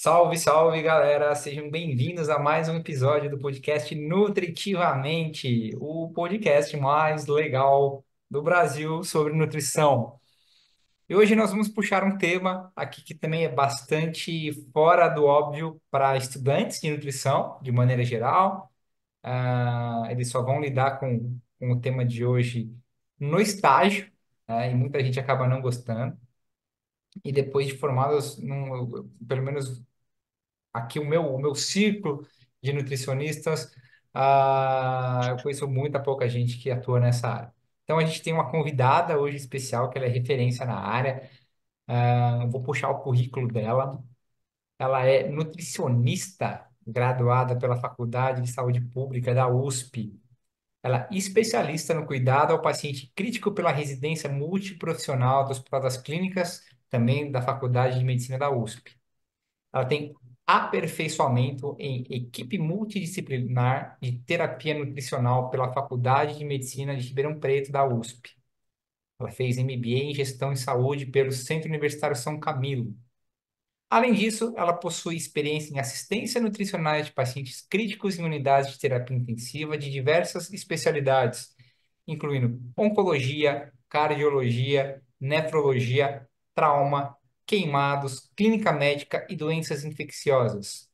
Salve, salve, galera! Sejam bem-vindos a mais um episódio do podcast Nutritivamente, o podcast mais legal do Brasil sobre nutrição. E hoje nós vamos puxar um tema aqui que também é bastante fora do óbvio para estudantes de nutrição, de maneira geral. Eles só vão lidar com o tema de hoje no estágio, né? E muita gente acaba não gostando. E depois de formados, pelo menos aqui o meu círculo de nutricionistas, eu conheço muita pouca gente que atua nessa área. Então a gente tem uma convidada hoje especial, que ela é referência na área. Eu vou puxar o currículo dela. Ela é nutricionista graduada pela Faculdade de Saúde Pública da USP. Ela é especialista no cuidado ao paciente crítico pela residência multiprofissional do Hospital das Clínicas, também da Faculdade de Medicina da USP. Ela tem aperfeiçoamento em equipe multidisciplinar de terapia nutricional pela Faculdade de Medicina de Ribeirão Preto, da USP. Ela fez MBA em Gestão em Saúde pelo Centro Universitário São Camilo. Além disso, ela possui experiência em assistência nutricional de pacientes críticos em unidades de terapia intensiva de diversas especialidades, incluindo oncologia, cardiologia, nefrologia, trauma, queimados, clínica médica e doenças infecciosas.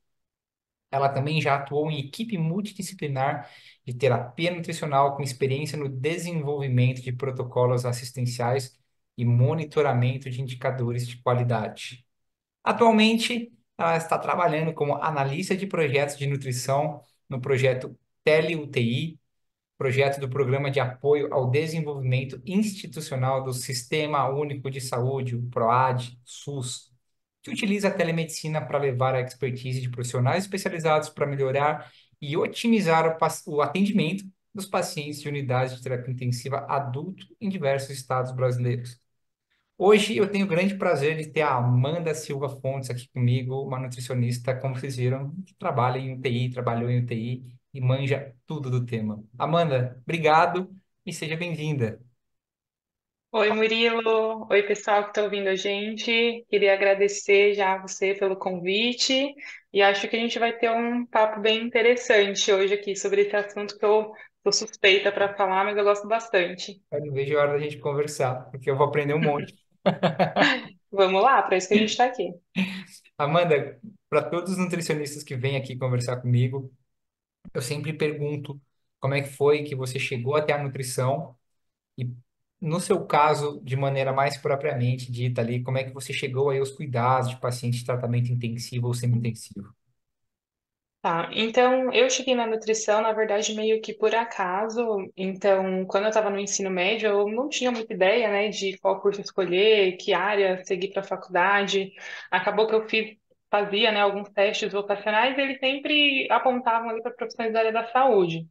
Ela também já atuou em equipe multidisciplinar de terapia nutricional com experiência no desenvolvimento de protocolos assistenciais e monitoramento de indicadores de qualidade. Atualmente, ela está trabalhando como analista de projetos de nutrição no projeto TeleUTI, projeto do Programa de Apoio ao Desenvolvimento Institucional do Sistema Único de Saúde, o PROAD, SUS, que utiliza a telemedicina para levar a expertise de profissionais especializados para melhorar e otimizar o atendimento dos pacientes de unidades de terapia intensiva adulto em diversos estados brasileiros. Hoje eu tenho o grande prazer de ter a Amanda Silva Fontes aqui comigo, uma nutricionista, como vocês viram, que trabalha em UTI, trabalhou em UTI e manja tudo do tema. Amanda, obrigado e seja bem-vinda. Oi, Murilo. Oi, pessoal que está ouvindo a gente. Queria agradecer já a você pelo convite e acho que a gente vai ter um papo bem interessante hoje aqui sobre esse assunto que eu sou suspeita para falar, mas eu gosto bastante. Eu não vejo a hora da gente conversar, porque eu vou aprender um monte. Vamos lá, para isso que a gente está aqui. Amanda, para todos os nutricionistas que vêm aqui conversar comigo, eu sempre pergunto como é que foi que você chegou até a nutrição. E no seu caso, de maneira mais propriamente dita ali, como é que você chegou aí aos cuidados de paciente de tratamento intensivo ou semi-intensivo? Tá, então eu cheguei na nutrição, na verdade, meio que por acaso. Então, quando eu estava no ensino médio, eu não tinha muita ideia, né, de qual curso escolher, que área seguir para a faculdade. Acabou que fazia, né, alguns testes vocacionais e eles sempre apontavam ali para profissões da área da saúde.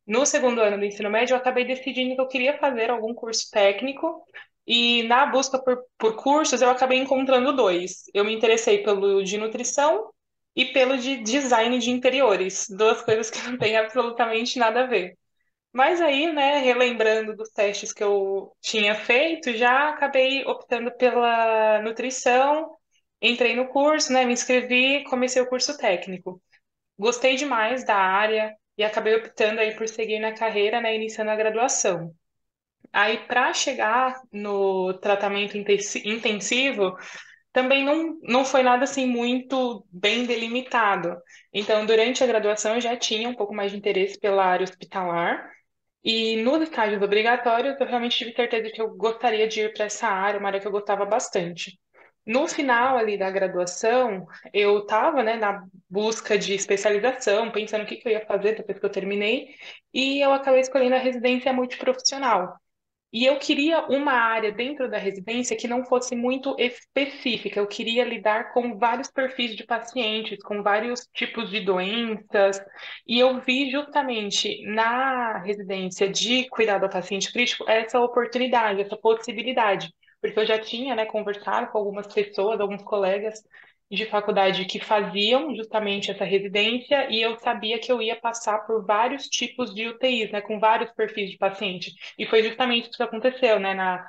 No segundo ano do ensino médio, eu acabei decidindo que eu queria fazer algum curso técnico. E na busca por cursos, eu acabei encontrando dois. Eu me interessei pelo de nutrição e pelo de design de interiores, duas coisas que não têm absolutamente nada a ver. Mas aí, né, relembrando dos testes que eu tinha feito, já acabei optando pela nutrição, entrei no curso, né, me inscrevi, comecei o curso técnico. Gostei demais da área e acabei optando aí por seguir na carreira, né, iniciando a graduação. Aí, para chegar no tratamento intensivo, também não foi nada assim muito bem delimitado. Então, durante a graduação, eu já tinha um pouco mais de interesse pela área hospitalar. E nos estágios obrigatórios, eu realmente tive certeza que eu gostaria de ir para essa área, uma área que eu gostava bastante. No final ali da graduação, eu estava, né, na busca de especialização, pensando o que que eu ia fazer depois que eu terminei, e eu acabei escolhendo a residência multiprofissional. E eu queria uma área dentro da residência que não fosse muito específica. Eu queria lidar com vários perfis de pacientes, com vários tipos de doenças. E eu vi justamente na residência de cuidado ao paciente crítico essa oportunidade, essa possibilidade. Porque eu já tinha, né, conversado com algumas pessoas, alguns colegas de faculdade que faziam justamente essa residência e eu sabia que eu ia passar por vários tipos de UTIs, né, com vários perfis de paciente. E foi justamente isso que aconteceu, né, na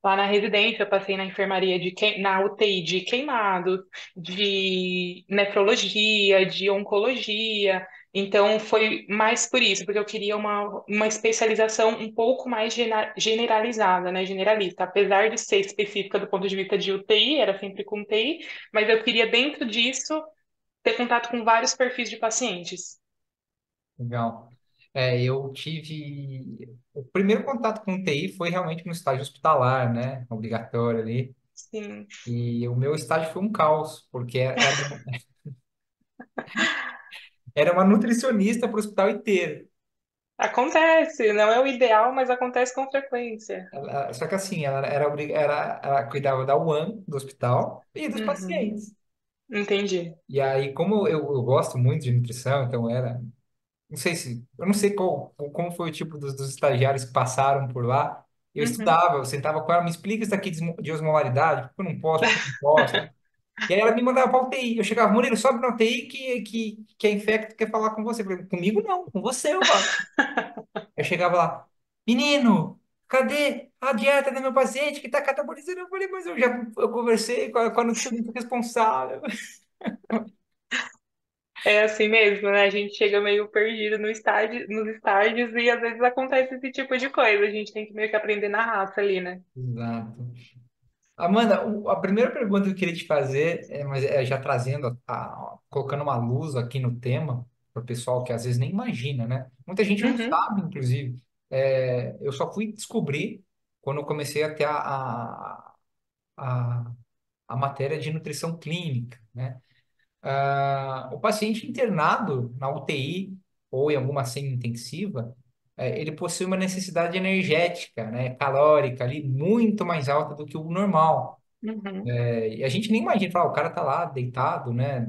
Lá na residência, eu passei na enfermaria na UTI de queimados, de nefrologia, de oncologia. Então, foi mais por isso, porque eu queria uma especialização um pouco mais generalizada, né? Generalista. Apesar de ser específica do ponto de vista de UTI, era sempre com UTI, mas eu queria, dentro disso, ter contato com vários perfis de pacientes. Legal. Eu tive. O primeiro contato com TI foi realmente no estágio hospitalar, né? Obrigatório ali. Sim, E o meu estágio foi um caos, porque era uma nutricionista para o hospital inteiro. acontece, não é o ideal, mas acontece com frequência. Só que assim, ela cuidava da UAN, do hospital, e dos Uhum, pacientes. entendi. E aí, como eu gosto muito de nutrição, então eu não sei como foi o tipo dos estagiários que passaram por lá. Eu Uhum. estudava, eu sentava com ela, me explica isso daqui de osmolaridade, porque eu não posso, porque eu não posso. E aí ela me mandava para UTI. Eu chegava, Murilo, sobe na UTI que a infecto quer falar com você. Eu falei, comigo não, com você eu falo. Eu chegava lá, menino, cadê a dieta do meu paciente que está catabolizando? Eu falei, mas eu conversei com a nutricionista responsável. É assim mesmo, né? A gente chega meio perdido no estágio, nos estágios e às vezes acontece esse tipo de coisa. A gente tem que meio que aprender na raça ali, né? Exato. Amanda, a primeira pergunta que eu queria te fazer, mas já trazendo, colocando uma luz aqui no tema, para o pessoal que às vezes nem imagina, né? Muita gente não Uhum, sabe, inclusive. Eu só fui descobrir quando eu comecei a ter a, a matéria de nutrição clínica, né? O paciente internado na UTI ou em alguma semi-intensiva, ele possui uma necessidade energética, né, calórica ali muito mais alta do que o normal. uhum. E a gente nem imagina, fala, o cara tá lá deitado, né,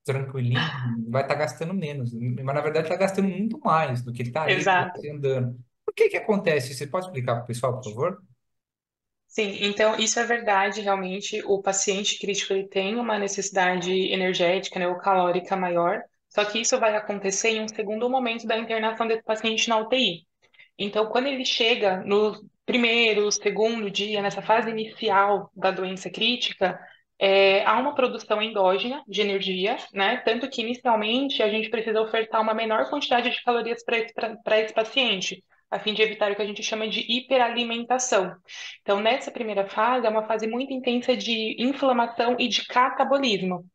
tranquilinho, vai estar gastando menos. Mas na verdade está gastando muito mais do que ele estaria Exato. andando. Por que que acontece? Você pode explicar para o pessoal, por favor? Sim, então isso é verdade, realmente. O paciente crítico ele tem uma necessidade energética, né, ou calórica maior, só que isso vai acontecer em um segundo momento da internação desse paciente na UTI. Então, quando ele chega no primeiro, segundo dia, nessa fase inicial da doença crítica, há uma produção endógena de energia, né? Tanto que inicialmente a gente precisa ofertar uma menor quantidade de calorias para esse paciente, a fim de evitar o que a gente chama de hiperalimentação. Então, nessa primeira fase, é uma fase muito intensa de inflamação e de catabolismo.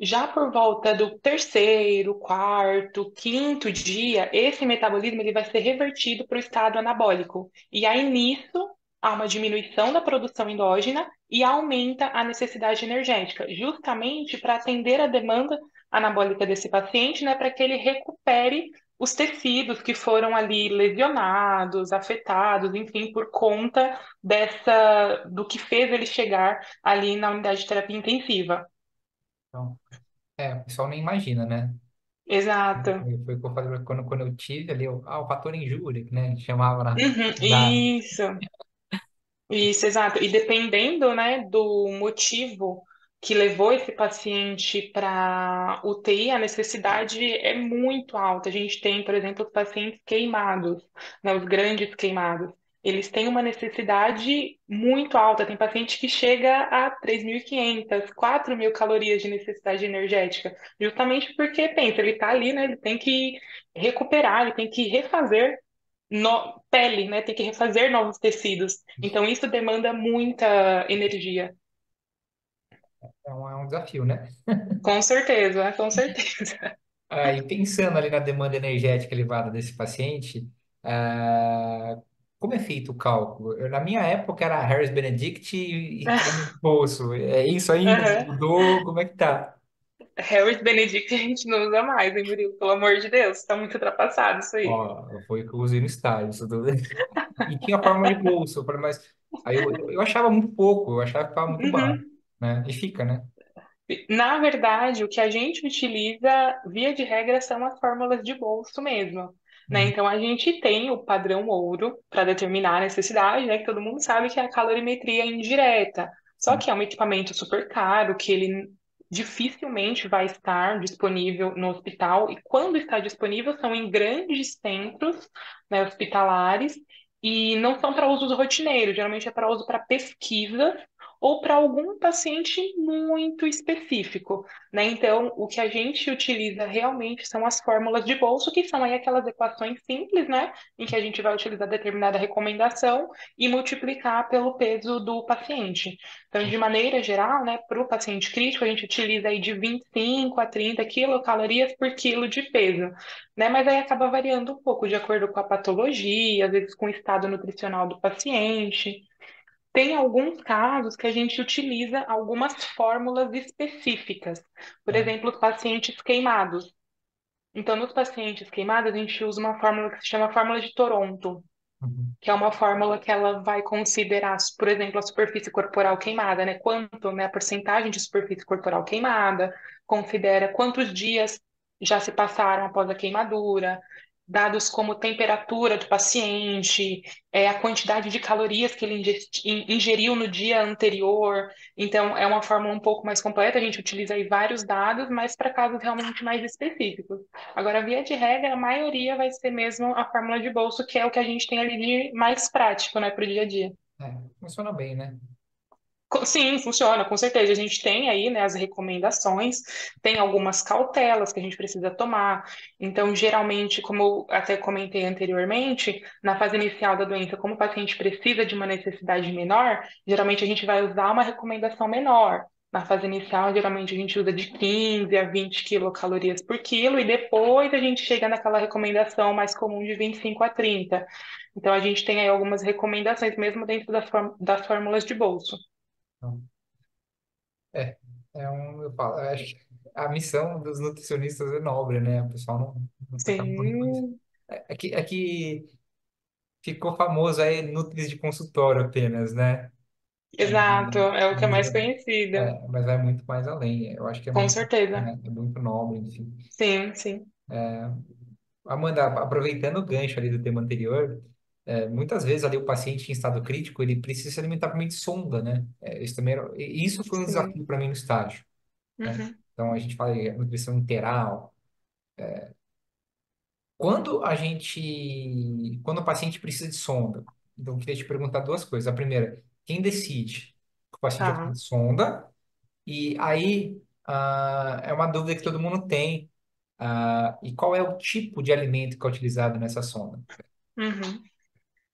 Já por volta do terceiro, quarto, quinto dia, esse metabolismo ele vai ser revertido para o estado anabólico. E aí, nisso, há uma diminuição da produção endógena e aumenta a necessidade energética, justamente para atender a demanda anabólica desse paciente, né, para que ele recupere os tecidos que foram ali lesionados, afetados, enfim, por conta do que fez ele chegar ali na unidade de terapia intensiva. Então, o pessoal nem imagina, né? Exato. Foi o que eu falei quando eu tive ali, o fator injúria, né? Que chamava Uhum, da. isso, exato. E dependendo, né, do motivo que levou esse paciente para UTI, a necessidade é muito alta. A gente tem, por exemplo, os pacientes queimados, né, os grandes queimados. Eles têm uma necessidade muito alta. Tem paciente que chega a 3.500, 4.000 calorias de necessidade energética, justamente porque, pensa, ele está ali, né, ele tem que recuperar, ele tem que refazer pele, né? Tem que refazer novos tecidos. Então, isso demanda muita energia. É um desafio, né? Com certeza, com certeza. E pensando ali na demanda energética elevada desse paciente, como é feito o cálculo? Na minha época era Harris Benedict e cai no bolso. É isso ainda? Aham. Mudou? Como é que tá? Harris Benedict a gente não usa mais, hein, Murilo? Pelo amor de Deus, tá muito ultrapassado isso aí. Ó, foi o que eu usei no estágio. E tinha forma de bolsa, eu falei, mas aí eu achava muito pouco, eu achava que ficava muito baixo, Uhum. né? E fica, né? Na verdade, o que a gente utiliza, via de regra, são as fórmulas de bolso mesmo, né? Uhum. Então, a gente tem o padrão ouro para determinar a necessidade, né? Que todo mundo sabe que é a calorimetria indireta. Só Sim. que é um equipamento super caro, que ele dificilmente vai estar disponível no hospital, e quando está disponível, são em grandes centros, né, hospitalares, e não são para usos rotineiros, geralmente é para uso para pesquisa ou para algum paciente muito específico, né? Então, o que a gente utiliza realmente são as fórmulas de bolso, que são aí aquelas equações simples, né? Em que a gente vai utilizar determinada recomendação e multiplicar pelo peso do paciente. Então, de maneira geral, né, para o paciente crítico, a gente utiliza aí de 25 a 30 quilocalorias por quilo de peso, né? Mas aí acaba variando um pouco de acordo com a patologia, às vezes com o estado nutricional do paciente. Tem alguns casos que a gente utiliza algumas fórmulas específicas. Por Tá? exemplo, os pacientes queimados. Então, nos pacientes queimados, a gente usa uma fórmula que se chama fórmula de Toronto, Uhum. que é uma fórmula que ela vai considerar, por exemplo, a superfície corporal queimada, né? Quanto, né, a porcentagem de superfície corporal queimada, considera quantos dias já se passaram após a queimadura, dados como temperatura do paciente, a quantidade de calorias que ele ingeriu no dia anterior. Então, é uma fórmula um pouco mais completa, a gente utiliza aí vários dados, mas para casos realmente mais específicos. Agora, via de regra, a maioria vai ser mesmo a fórmula de bolso, que é o que a gente tem ali de mais prático, né, para o dia a dia. Funciona bem, né? Sim, funciona, com certeza. A gente tem aí, né, as recomendações, tem algumas cautelas que a gente precisa tomar. Então, geralmente, como eu até comentei anteriormente, na fase inicial da doença, como o paciente precisa de uma necessidade menor, geralmente a gente vai usar uma recomendação menor. Na fase inicial, geralmente a gente usa de 15 a 20 quilocalorias por quilo, e depois a gente chega naquela recomendação mais comum de 25 a 30. Então, a gente tem aí algumas recomendações, mesmo dentro das fórmulas de bolso. Então, é, eu falo, eu acho que a missão dos nutricionistas é nobre, né? O pessoal não acaba muito. Sim, É que ficou famoso aí Nutris de consultório apenas, né? É, exato, é o que é mas, mais conhecido, mas vai muito mais além. Eu acho que com certeza. é muito nobre, enfim. Sim, sim. Amanda, aproveitando o gancho ali do tema anterior, muitas vezes ali o paciente em estado crítico, ele precisa se alimentar por meio de sonda, né? Isso também e isso foi um Sim. desafio para mim no estágio, né? Uhum. Então a gente fala de nutrição interal. Quando o paciente precisa de sonda, então eu queria te perguntar duas coisas. A primeira, quem decide que o paciente vai precisar Tá. de sonda? E aí, é uma dúvida que todo mundo tem. E qual é o tipo de alimento que é utilizado nessa sonda? Uhum.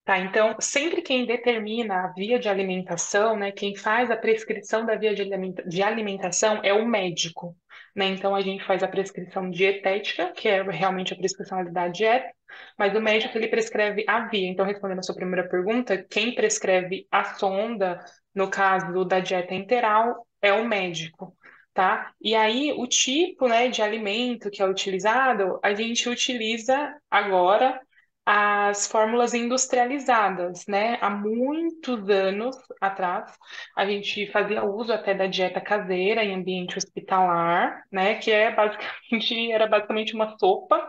Tá, então, sempre quem determina a via de alimentação, né, quem faz a prescrição da via de alimentação é o médico, né? Então, a gente faz a prescrição dietética, que é realmente a prescrição ali da dieta, mas o médico, ele prescreve a via. Então, respondendo a sua primeira pergunta, quem prescreve a sonda, no caso da dieta enteral, é o médico, tá? E aí, o tipo, né, de alimento que é utilizado, a gente utiliza agora as fórmulas industrializadas, né? Há muitos anos atrás, a gente fazia uso até da dieta caseira em ambiente hospitalar, né? Que é basicamente, era basicamente uma sopa,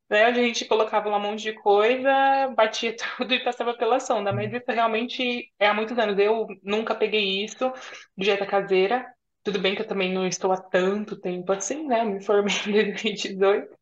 né? Onde a gente colocava lá um monte de coisa, batia tudo e passava pela sonda. Mas isso realmente é há muitos anos. Eu nunca peguei isso, dieta caseira. Tudo bem que eu também não estou há tanto tempo assim, né? Me formei em 2018.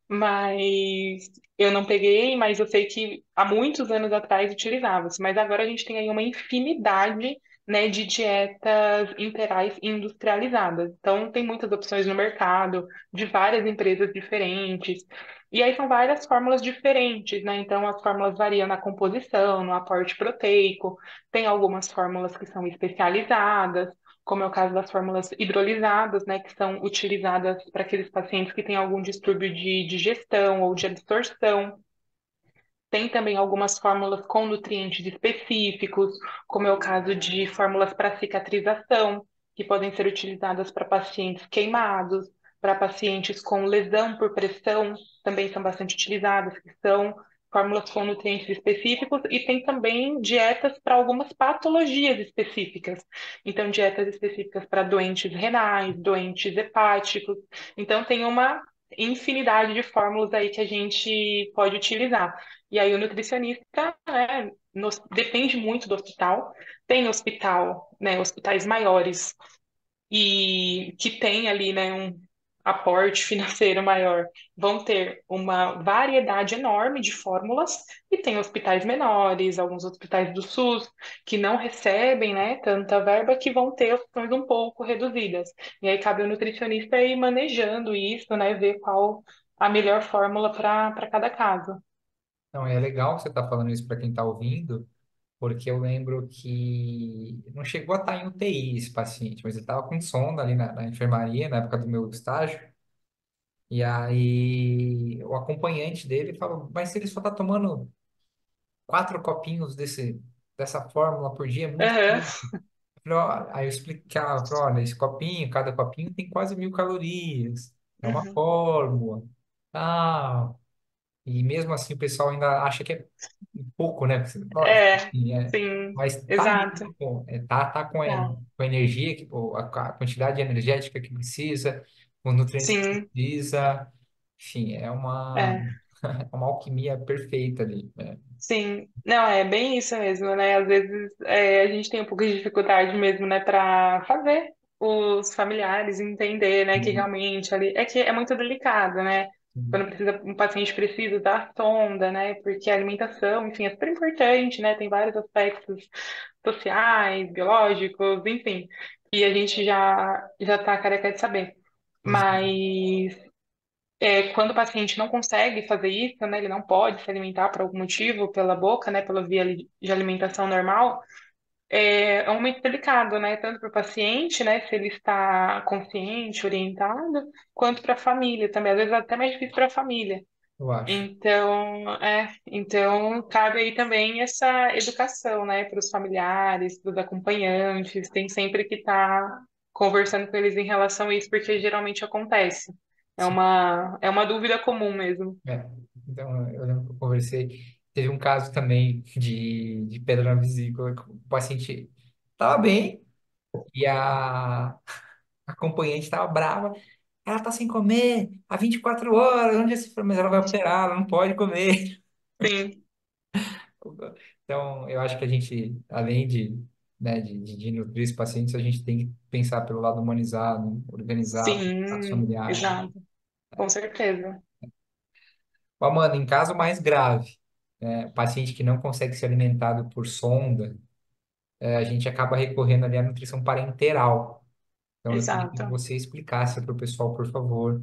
Mas eu não peguei, mas eu sei que há muitos anos atrás utilizava-se. Mas agora a gente tem aí uma infinidade, né, de dietas interais industrializadas. Então, tem muitas opções no mercado, de várias empresas diferentes. E aí são várias fórmulas diferentes, né? Então, as fórmulas variam na composição, no aporte proteico. Tem algumas fórmulas que são especializadas, como é o caso das fórmulas hidrolisadas, né, que são utilizadas para aqueles pacientes que têm algum distúrbio de digestão ou de absorção. Tem também algumas fórmulas com nutrientes específicos, como é o caso de fórmulas para cicatrização, que podem ser utilizadas para pacientes queimados, para pacientes com lesão por pressão, também são bastante utilizadas, que são fórmulas com nutrientes específicos, e tem também dietas para algumas patologias específicas. Então, dietas específicas para doentes renais, doentes hepáticos. Então, tem uma infinidade de fórmulas aí que a gente pode utilizar. E aí o nutricionista, né, depende muito do hospital. Tem hospital, né, hospitais maiores e que tem ali, né, aporte financeiro maior vão ter uma variedade enorme de fórmulas, e tem hospitais menores, alguns hospitais do SUS, que não recebem, né, tanta verba, que vão ter opções um pouco reduzidas. E aí cabe ao nutricionista ir manejando isso, né, ver qual a melhor fórmula para cada caso. Então, é legal você estar falando isso para quem está ouvindo, porque eu lembro que não chegou a estar em UTI esse paciente, mas ele estava com sonda ali na enfermaria, na época do meu estágio, e aí o acompanhante dele falou, mas se ele só está tomando 4 copinhos dessa fórmula por dia, é muito Aham, pouco. Aí eu explicava, falei, olha, esse copinho, cada copinho tem quase 1.000 calorias, é uma uhum. fórmula, tal. E mesmo assim o pessoal ainda acha que é pouco, né? Lógico, É, assim, sim, mas tá ali, exato. pô, tá Tá. com a energia, pô, a quantidade energética que precisa, os nutrientes que Sim, precisa, enfim, é. é uma alquimia perfeita ali, né? Sim, não, é bem isso mesmo, né? Às vezes a gente tem um pouco de dificuldade mesmo, né, para fazer os familiares entender, né, que Uhum. realmente ali é que é muito delicado, né? Quando precisa, um paciente precisa da sonda, né? Porque a alimentação, enfim, é super importante, né? Tem vários aspectos sociais, biológicos, enfim, e a gente já tá careca de saber. Mas quando o paciente não consegue fazer isso, né, ele não pode se alimentar por algum motivo, pela boca, né, pela via de alimentação normal, é um momento delicado, né, tanto para o paciente, né, se ele está consciente, orientado, quanto para a família também, às vezes é até mais difícil para a família. Eu acho. Então cabe aí também essa educação, né, para os familiares, para os acompanhantes, tem sempre que estar conversando com eles em relação a isso, porque geralmente acontece. Sim. É uma dúvida comum mesmo. É. Então, eu lembro que eu conversei, teve um caso também de pedra na vesícula, que o paciente estava bem, e a acompanhante estava brava. Ela tá sem comer há 24 horas, onde esse mas ela vai operar, ela não pode comer. Sim, Então, eu acho que a gente, além né, de nutrir os pacientes, a gente tem que pensar pelo lado humanizado, organizar os sim, familiares. exato, com certeza. Ó, mano, em caso mais grave, né, paciente que não consegue ser alimentado por sonda, a gente acaba recorrendo ali à nutrição parenteral. Então, eu queria que Exato. você explicasse para o pessoal, por favor,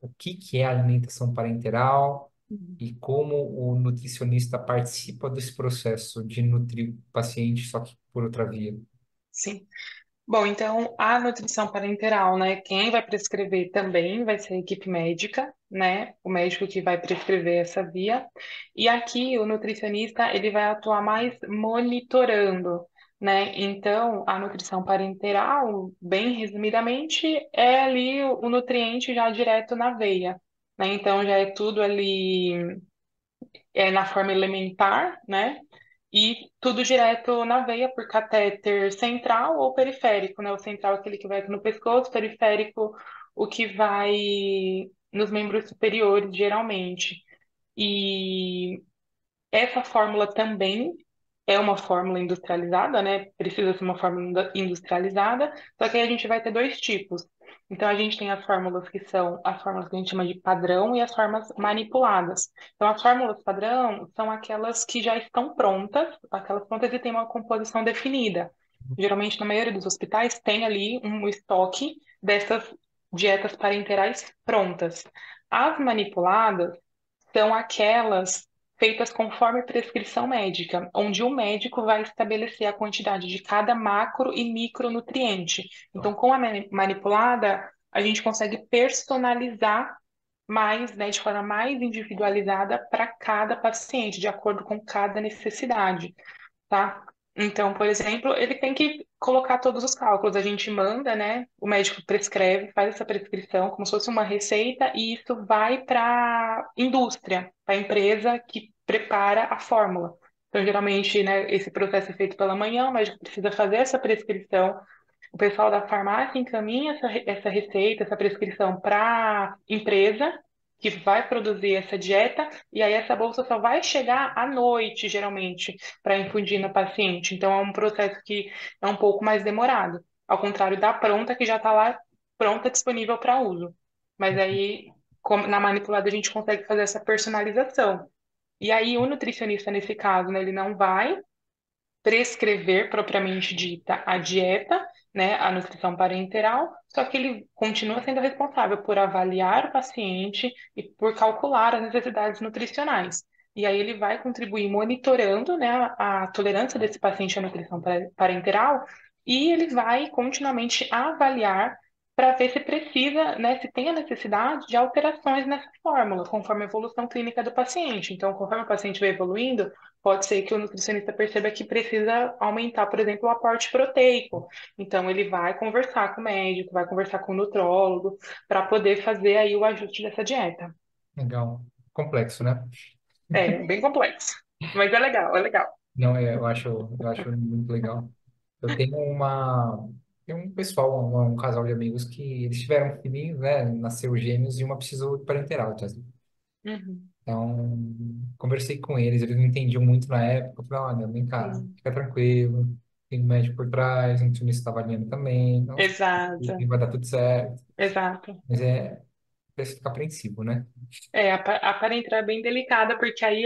o que que é a alimentação parenteral e como o nutricionista participa desse processo de nutrir o paciente, só que por outra via. Sim. Bom, então a nutrição parenteral, né? Quem vai prescrever também vai ser a equipe médica, né? O médico que vai prescrever essa via. E aqui o nutricionista ele vai atuar mais monitorando, né? Então a nutrição parenteral, bem resumidamente, é ali o nutriente já direto na veia, né? Então já é tudo ali na forma elementar, né? E tudo direto na veia por catéter central ou periférico, né? O central é aquele que vai aqui no pescoço, periférico o que vai nos membros superiores, geralmente. E essa fórmula também é uma fórmula industrializada, né? Precisa ser uma fórmula industrializada, só que aí a gente vai ter dois tipos. Então, a gente tem as fórmulas que são as fórmulas que a gente chama de padrão e as fórmulas manipuladas. Então, as fórmulas padrão são aquelas que já estão prontas, aquelas prontas e têm uma composição definida. Geralmente, na maioria dos hospitais, tem ali um estoque dessas dietas parenterais prontas. As manipuladas são aquelas feitas conforme prescrição médica, onde o médico vai estabelecer a quantidade de cada macro e micronutriente. Então, com a manipulada, a gente consegue personalizar mais, né, de forma mais individualizada para cada paciente, de acordo com cada necessidade, tá? Então, por exemplo, ele tem que colocar todos os cálculos. A gente manda, né? O médico prescreve, faz essa prescrição como se fosse uma receita, e isso vai para a indústria, para a empresa que prepara a fórmula. Então, geralmente, né, esse processo é feito pela manhã, o médico precisa fazer essa prescrição. O pessoal da farmácia encaminha essa receita, essa prescrição para a empresa que vai produzir essa dieta, e aí essa bolsa só vai chegar à noite, geralmente, para infundir no paciente. Então é um processo que é um pouco mais demorado, ao contrário da pronta, que já está lá pronta, disponível para uso. Mas aí, na manipulada, a gente consegue fazer essa personalização. E aí, o nutricionista, nesse caso, né, ele não vai prescrever propriamente dita a dieta, né, a nutrição parenteral, só que ele continua sendo responsável por avaliar o paciente e por calcular as necessidades nutricionais. E aí ele vai contribuir monitorando, né, a tolerância desse paciente à nutrição parenteral e ele vai continuamente avaliar para ver se precisa, né, se tem a necessidade de alterações nessa fórmula, conforme a evolução clínica do paciente. Então, conforme o paciente vai evoluindo, pode ser que o nutricionista perceba que precisa aumentar, por exemplo, o aporte proteico. Então, ele vai conversar com o médico, vai conversar com o nutrólogo, para poder fazer aí o ajuste dessa dieta. Legal. Complexo, né? É bem complexo, mas é legal, é legal. Não, eu acho muito legal. Eu tenho tem um pessoal, um casal de amigos que eles tiveram filhinhos, né? Nasceu gêmeos e uma precisou de parenteral, tá? Uhum, Então, conversei com eles não entendiam muito na época. Eu falei, olha, vem cá, sim. fica tranquilo, tem um médico por trás, um nutricionista está avaliando também, não se Exato, preocupe, vai dar tudo certo. exato. Mas parece ficar apreensivo, né? É, a parenteral é bem delicada, porque aí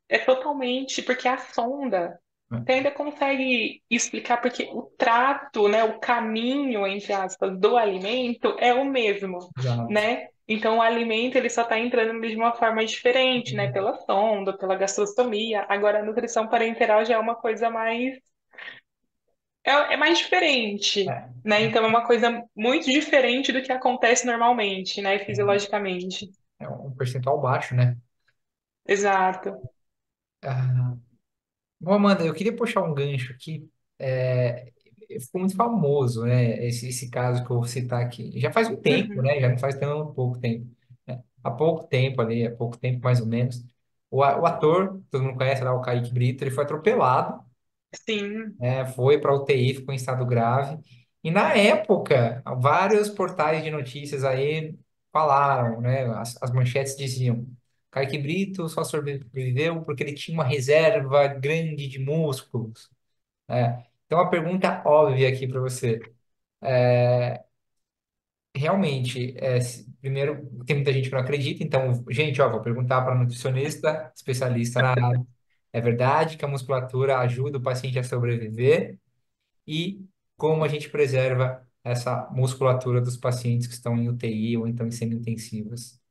é totalmente, porque a sonda você É, ainda consegue explicar, porque o trato, né, o caminho, entre aspas, do alimento é o mesmo, exato. né? Então, o alimento, ele só está entrando de uma forma diferente, né, pela sonda, pela gastrostomia. Agora, a nutrição parenteral já é uma coisa mais, é mais diferente, É, né? Então, é uma coisa muito diferente do que acontece normalmente, né, fisiologicamente. é um percentual baixo, né? Exato. Ah, bom, Amanda, eu queria puxar um gancho aqui. É, ficou muito famoso, né? Esse caso que eu vou citar aqui. Já faz um tempo, Uhum. né? Já não faz tão pouco tempo. Né? Há pouco tempo ali, há pouco tempo mais ou menos. O ator, todo mundo conhece lá, o Kaique Brito, ele foi atropelado, Sim, né? Foi para UTI, ficou em estado grave. E na época, vários portais de notícias aí falaram, né? As manchetes diziam: Kaique Brito só sobreviveu porque ele tinha uma reserva grande de músculos. Então, a pergunta óbvia aqui para você. Realmente, primeiro, tem muita gente que não acredita, então, gente, ó, vou perguntar para nutricionista, especialista na área. É verdade que a musculatura ajuda o paciente a sobreviver? E como a gente preserva essa musculatura dos pacientes que estão em UTI ou então em semi-intensivas?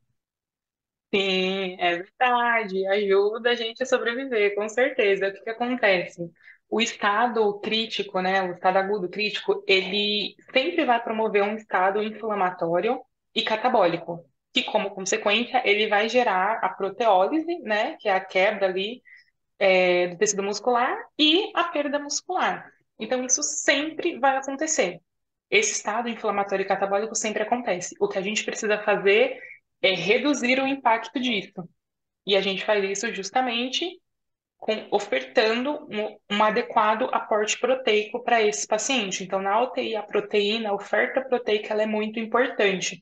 sim, é verdade. Ajuda a gente a sobreviver, com certeza. O que que acontece? O estado crítico, né, o estado agudo crítico, ele sempre vai promover um estado inflamatório e catabólico, que, como consequência, ele vai gerar a proteólise, né, que é a quebra ali, do tecido muscular e a perda muscular. Então, isso sempre vai acontecer. Esse estado inflamatório e catabólico sempre acontece. O que a gente precisa fazer é reduzir o impacto disso. E a gente faz isso justamente ofertando um adequado aporte proteico para esse paciente. Então, na UTI, a proteína, a oferta proteica, ela é muito importante.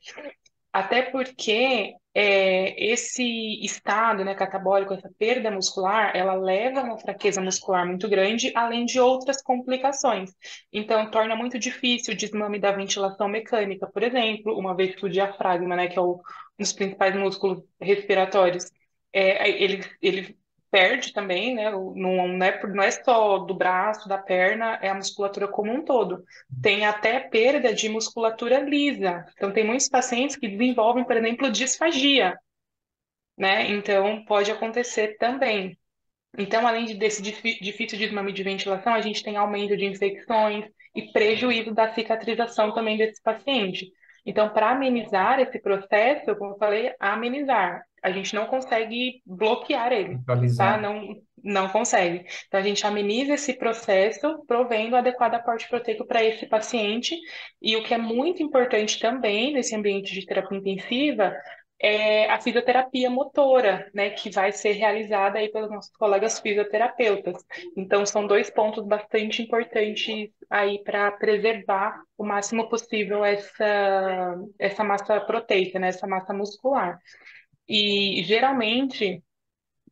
Até porque esse estado, né, catabólico, essa perda muscular, ela leva a uma fraqueza muscular muito grande, além de outras complicações. Então, torna muito difícil o desmame da ventilação mecânica, por exemplo, uma vez que o diafragma, né, que é um dos principais músculos respiratórios, ele perde também, né, não é só do braço, da perna, é a musculatura como um todo. Tem até perda de musculatura lisa. Então, tem muitos pacientes que desenvolvem, por exemplo, disfagia, né? Então, pode acontecer também. Então, além desse difícil desmame de ventilação, a gente tem aumento de infecções e prejuízo da cicatrização também desse paciente. Então, para amenizar esse processo, como eu falei, amenizar. A gente não consegue bloquear ele, tá? Centralizar. Não, não consegue. Então, a gente ameniza esse processo, provendo adequado aporte proteico para esse paciente. E o que é muito importante também nesse ambiente de terapia intensiva a fisioterapia motora, né, que vai ser realizada aí pelos nossos colegas fisioterapeutas. Então, são dois pontos bastante importantes aí para preservar o máximo possível essa massa proteica, né, essa massa muscular. E, geralmente,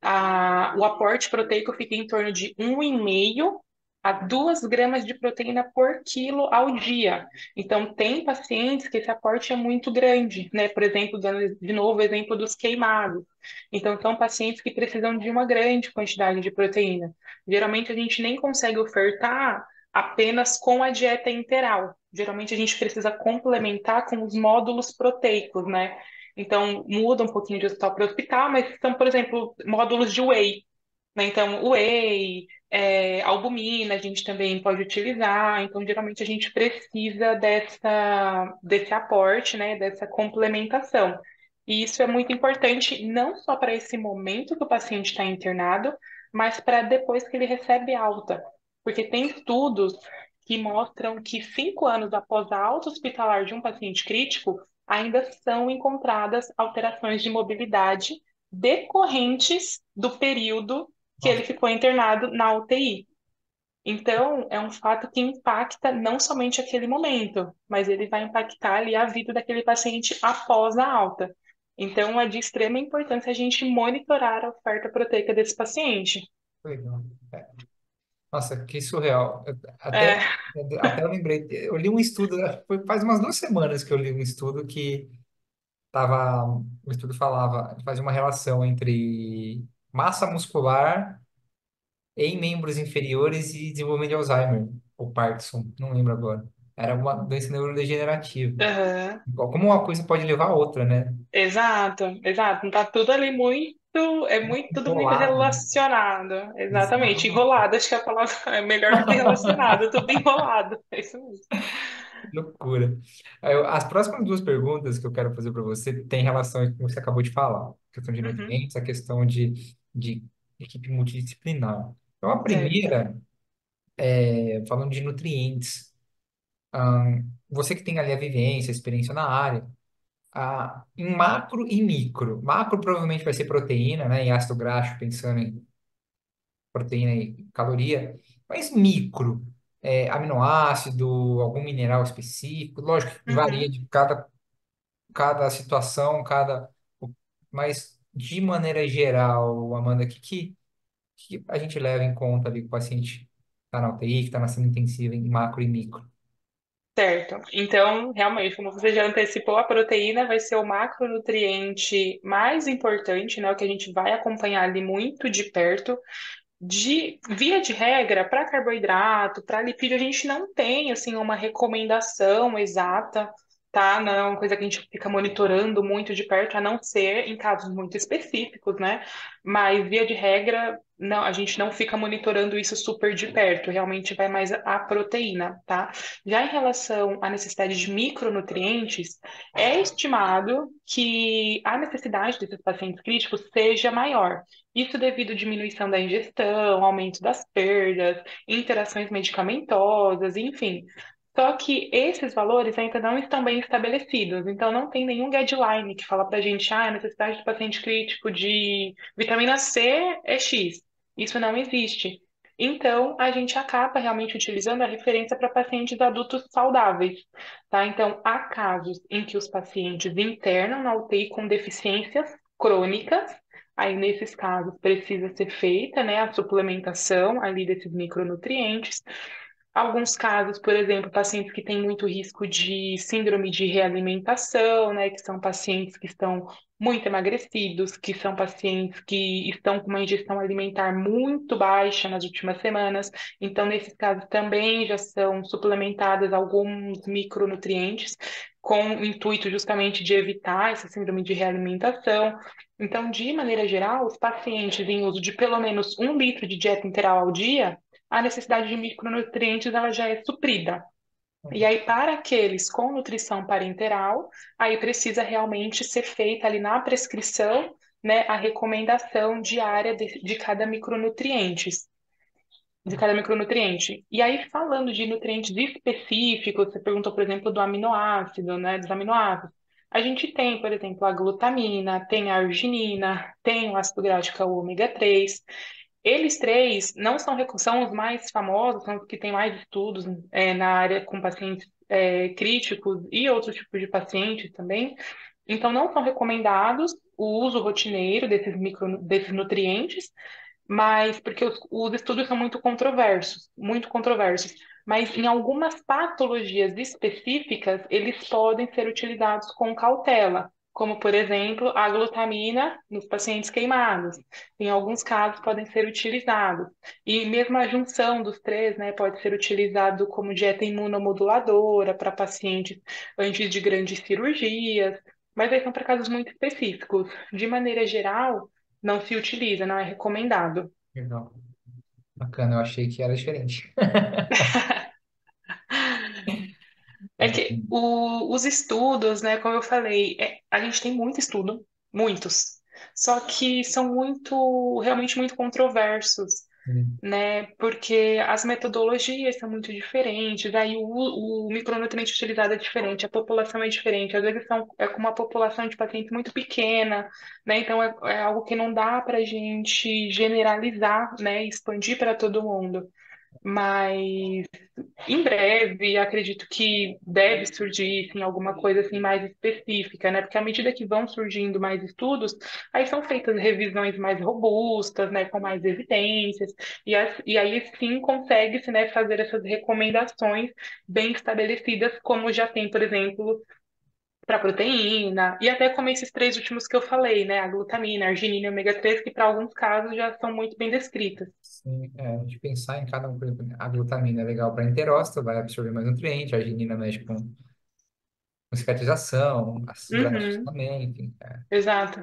o aporte proteico fica em torno de 1,5 a 2 gramas de proteína por quilo ao dia. Então, tem pacientes que esse aporte é muito grande, né? Por exemplo, dando de novo o exemplo dos queimados. Então, são pacientes que precisam de uma grande quantidade de proteína. Geralmente, a gente nem consegue ofertar apenas com a dieta integral. Geralmente, a gente precisa complementar com os módulos proteicos, né? Então, muda um pouquinho de hospital para hospital, mas são, por exemplo, módulos de whey, né? Então, whey, albumina, a gente também pode utilizar. Então, geralmente a gente precisa desse aporte, né? Dessa complementação. E isso é muito importante, não só para esse momento que o paciente está internado, mas para depois que ele recebe alta. Porque tem estudos que mostram que 5 anos após a alta hospitalar de um paciente crítico, ainda são encontradas alterações de mobilidade decorrentes do período que Nossa, ele ficou internado na UTI. Então, é um fato que impacta não somente aquele momento, mas ele vai impactar ali a vida daquele paciente após a alta. Então, é de extrema importância a gente monitorar a oferta proteica desse paciente. que legal. É. Nossa, que surreal. É, Até eu lembrei, eu li um estudo, foi faz umas 2 semanas que eu li um estudo que tava, o estudo falava, fazia uma relação entre massa muscular em membros inferiores e desenvolvimento de Alzheimer, ou Parkinson, não lembro agora. Era uma doença neurodegenerativa. aham, Como uma coisa pode levar a outra, né? exato, exato. Tá tudo ali tudo muito Enrolado. relacionado. Exatamente, Exato. enrolado, acho que a palavra é melhor do que relacionado, tudo enrolado. É isso mesmo. Loucura. As próximas duas perguntas que eu quero fazer para você têm relação com o que você acabou de falar. A questão de Uhum, nutrientes, a questão de equipe multidisciplinar. Então, a certo. primeira, falando de nutrientes, você que tem ali a vivência, a experiência na área, em macro e micro. Macro provavelmente vai ser proteína, né, em ácido graxo, pensando em proteína e caloria, mas micro, aminoácido, algum mineral específico, lógico que varia Uhum. de cada situação, mas de maneira geral, Amanda, que a gente leva em conta ali que o paciente está na UTI, que está na sala intensiva em macro e micro? Certo. Então, realmente, como você já antecipou, a proteína vai ser o macronutriente mais importante, né? O que a gente vai acompanhar ali muito de perto. De via de regra, para carboidrato, para lipídio, a gente não tem assim uma recomendação exata, tá? Não é uma coisa que a gente fica monitorando muito de perto, a não ser em casos muito específicos, né? Mas via de regra, não, a gente não fica monitorando isso super de perto, realmente vai mais a proteína, tá? Já em relação à necessidade de micronutrientes, é estimado que a necessidade desses pacientes críticos seja maior. Isso devido à diminuição da ingestão, aumento das perdas, interações medicamentosas, enfim. Só que esses valores ainda não estão bem estabelecidos, então não tem nenhum guideline que fala para a gente, a necessidade do paciente crítico de vitamina C é X. Isso não existe. Então, a gente acaba realmente utilizando a referência para pacientes adultos saudáveis, tá? Então, há casos em que os pacientes internam na UTI com deficiências crônicas. Aí, nesses casos, precisa ser feita, né, a suplementação ali desses micronutrientes. Alguns casos, por exemplo, pacientes que têm muito risco de síndrome de realimentação, né, que são pacientes que estão muito emagrecidos, que são pacientes que estão com uma ingestão alimentar muito baixa nas últimas semanas. Então, nesses casos também já são suplementados alguns micronutrientes com o intuito justamente de evitar essa síndrome de realimentação. Então, de maneira geral, os pacientes em uso de pelo menos 1 litro de dieta integral ao dia, a necessidade de micronutrientes ela já é suprida. E aí, para aqueles com nutrição parenteral, aí precisa realmente ser feita ali na prescrição, né, a recomendação diária de cada micronutrientes. De cada micronutriente. E aí, falando de nutrientes específicos, você perguntou, por exemplo, do aminoácido, né, dos aminoácidos. A gente tem, por exemplo, a glutamina, tem a arginina, tem o ácido graxo, que é o ômega 3. Eles três não são, são os mais famosos, são os que têm mais estudos na área com pacientes críticos e outros tipos de pacientes também. Então, não são recomendados o uso rotineiro desses nutrientes, mas porque os estudos são muito controversos, mas em algumas patologias específicas, eles podem ser utilizados com cautela, como, por exemplo, a glutamina nos pacientes queimados. Em alguns casos, podem ser utilizados. E mesmo a junção dos três, né, pode ser utilizado como dieta imunomoduladora para pacientes antes de grandes cirurgias, mas aí são para casos muito específicos. De maneira geral, não se utiliza, não é recomendado. Legal. Bacana, eu achei que era diferente. É que os estudos, né, como eu falei, a gente tem muito estudo, muitos, só que são realmente muito controversos, Sim, né, porque as metodologias são muito diferentes, aí o micronutriente utilizado é diferente, a população é diferente, às vezes é com uma população de pacientes muito pequena, né, então é algo que não dá para a gente generalizar, né, e expandir para todo mundo. Mas em breve, acredito que deve surgir sim, alguma coisa assim mais específica, né? Porque à medida que vão surgindo mais estudos, aí são feitas revisões mais robustas, né, com mais evidências, e aí sim consegue-se, né, fazer essas recomendações bem estabelecidas, como já tem, por exemplo, para proteína, e até como esses três últimos que eu falei, né? A glutamina, a arginina e o ômega 3, que para alguns casos já são muito bem descritas. sim. É, a gente pensar em cada um, por exemplo, a glutamina é legal para enterócito, vai absorver mais nutrientes, a arginina mexe com cicatrização, ácidos graxos Uhum, também, enfim. exato.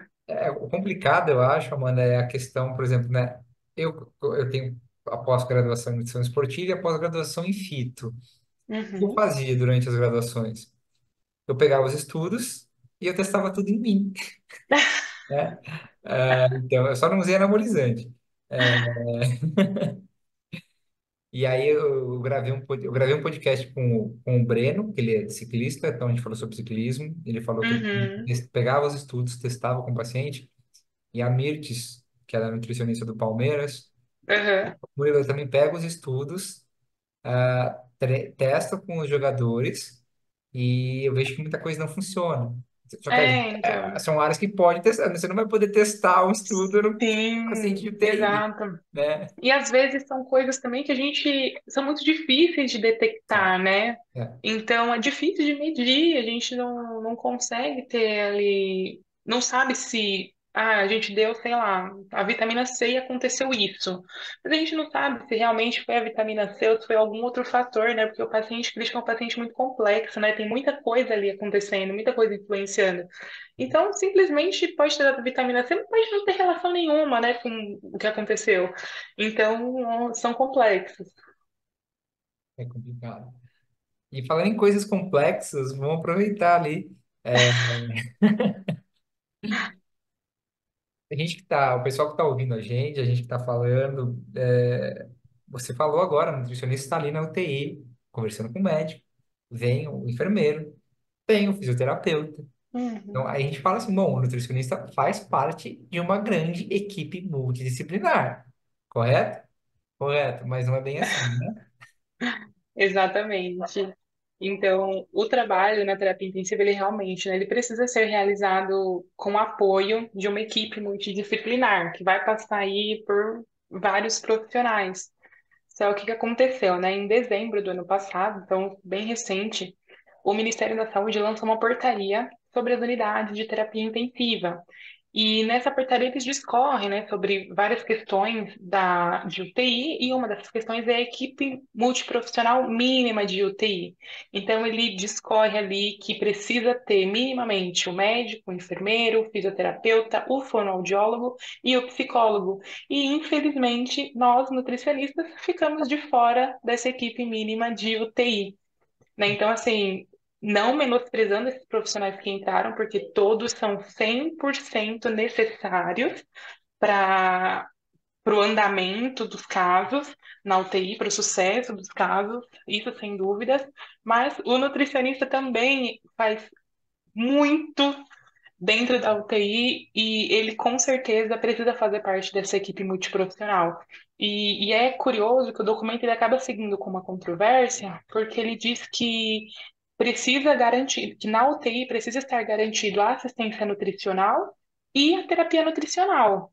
O complicado, eu acho, Amanda, é a questão, por exemplo, né? Eu tenho a pós-graduação em nutrição esportiva e a pós-graduação em fito. O que eu Uhum. fazia durante as graduações? Eu pegava os estudos e eu testava tudo em mim, né? Então, eu só não usei anabolizante. É, e aí eu gravei um podcast com o Breno, que ele é ciclista, então a gente falou sobre ciclismo. Ele falou que ele Uhum. pegava os estudos, testava com o paciente, e a Mirtes, que era a nutricionista do Palmeiras, Aham. Murilo, eu também pego os estudos, testo com os jogadores e eu vejo que muita coisa não funciona. Só que É, então. são áreas que pode testar, né? Você não vai poder testar um estudo no paciente de Sim, UTI, exato. né? E às vezes são coisas também que a gente são muito difíceis de São. detectar, né? É, Então é difícil de medir, a gente não consegue ter ali, não sabe se a gente deu, sei lá, a vitamina C e aconteceu isso. Mas a gente não sabe se realmente foi a vitamina C ou se foi algum outro fator, né? Porque o paciente crítico é um paciente muito complexo, né? Tem muita coisa ali acontecendo, muita coisa influenciando. Então, simplesmente pode ter dado vitamina C, mas pode não ter relação nenhuma, né, com o que aconteceu. Então, são complexos. é complicado. E falando em coisas complexas, vamos aproveitar ali. É, o pessoal que está ouvindo a gente que está falando, você falou agora, o nutricionista está ali na UTI, conversando com o médico, vem o enfermeiro, tem o fisioterapeuta. Então, Uhum. aí a gente fala assim, bom, o nutricionista faz parte de uma grande equipe multidisciplinar, correto? Correto, mas não é bem assim, né? Exatamente. Então, o trabalho na terapia intensiva, ele realmente, né, ele precisa ser realizado com o apoio de uma equipe multidisciplinar, que vai passar aí por vários profissionais. Só o que que aconteceu, né? Em dezembro do ano passado, então bem recente, o Ministério da Saúde lançou uma portaria sobre as unidades de terapia intensiva. E nessa portaria eles discorrem, né, sobre várias questões de UTI, e uma dessas questões é a equipe multiprofissional mínima de UTI. Então ele discorre ali que precisa ter minimamente o médico, o enfermeiro, o fisioterapeuta, o fonoaudiólogo e o psicólogo. E infelizmente nós nutricionistas ficamos de fora dessa equipe mínima de UTI, né? Então, assim, não menosprezando esses profissionais que entraram, porque todos são 100% necessários para o andamento dos casos na UTI, para o sucesso dos casos, isso sem dúvidas, mas o nutricionista também faz muito dentro da UTI e ele com certeza precisa fazer parte dessa equipe multiprofissional. E é curioso que o documento ele acaba seguindo com uma controvérsia, porque ele diz que precisa garantir, que na UTI precisa estar garantido a assistência nutricional e a terapia nutricional.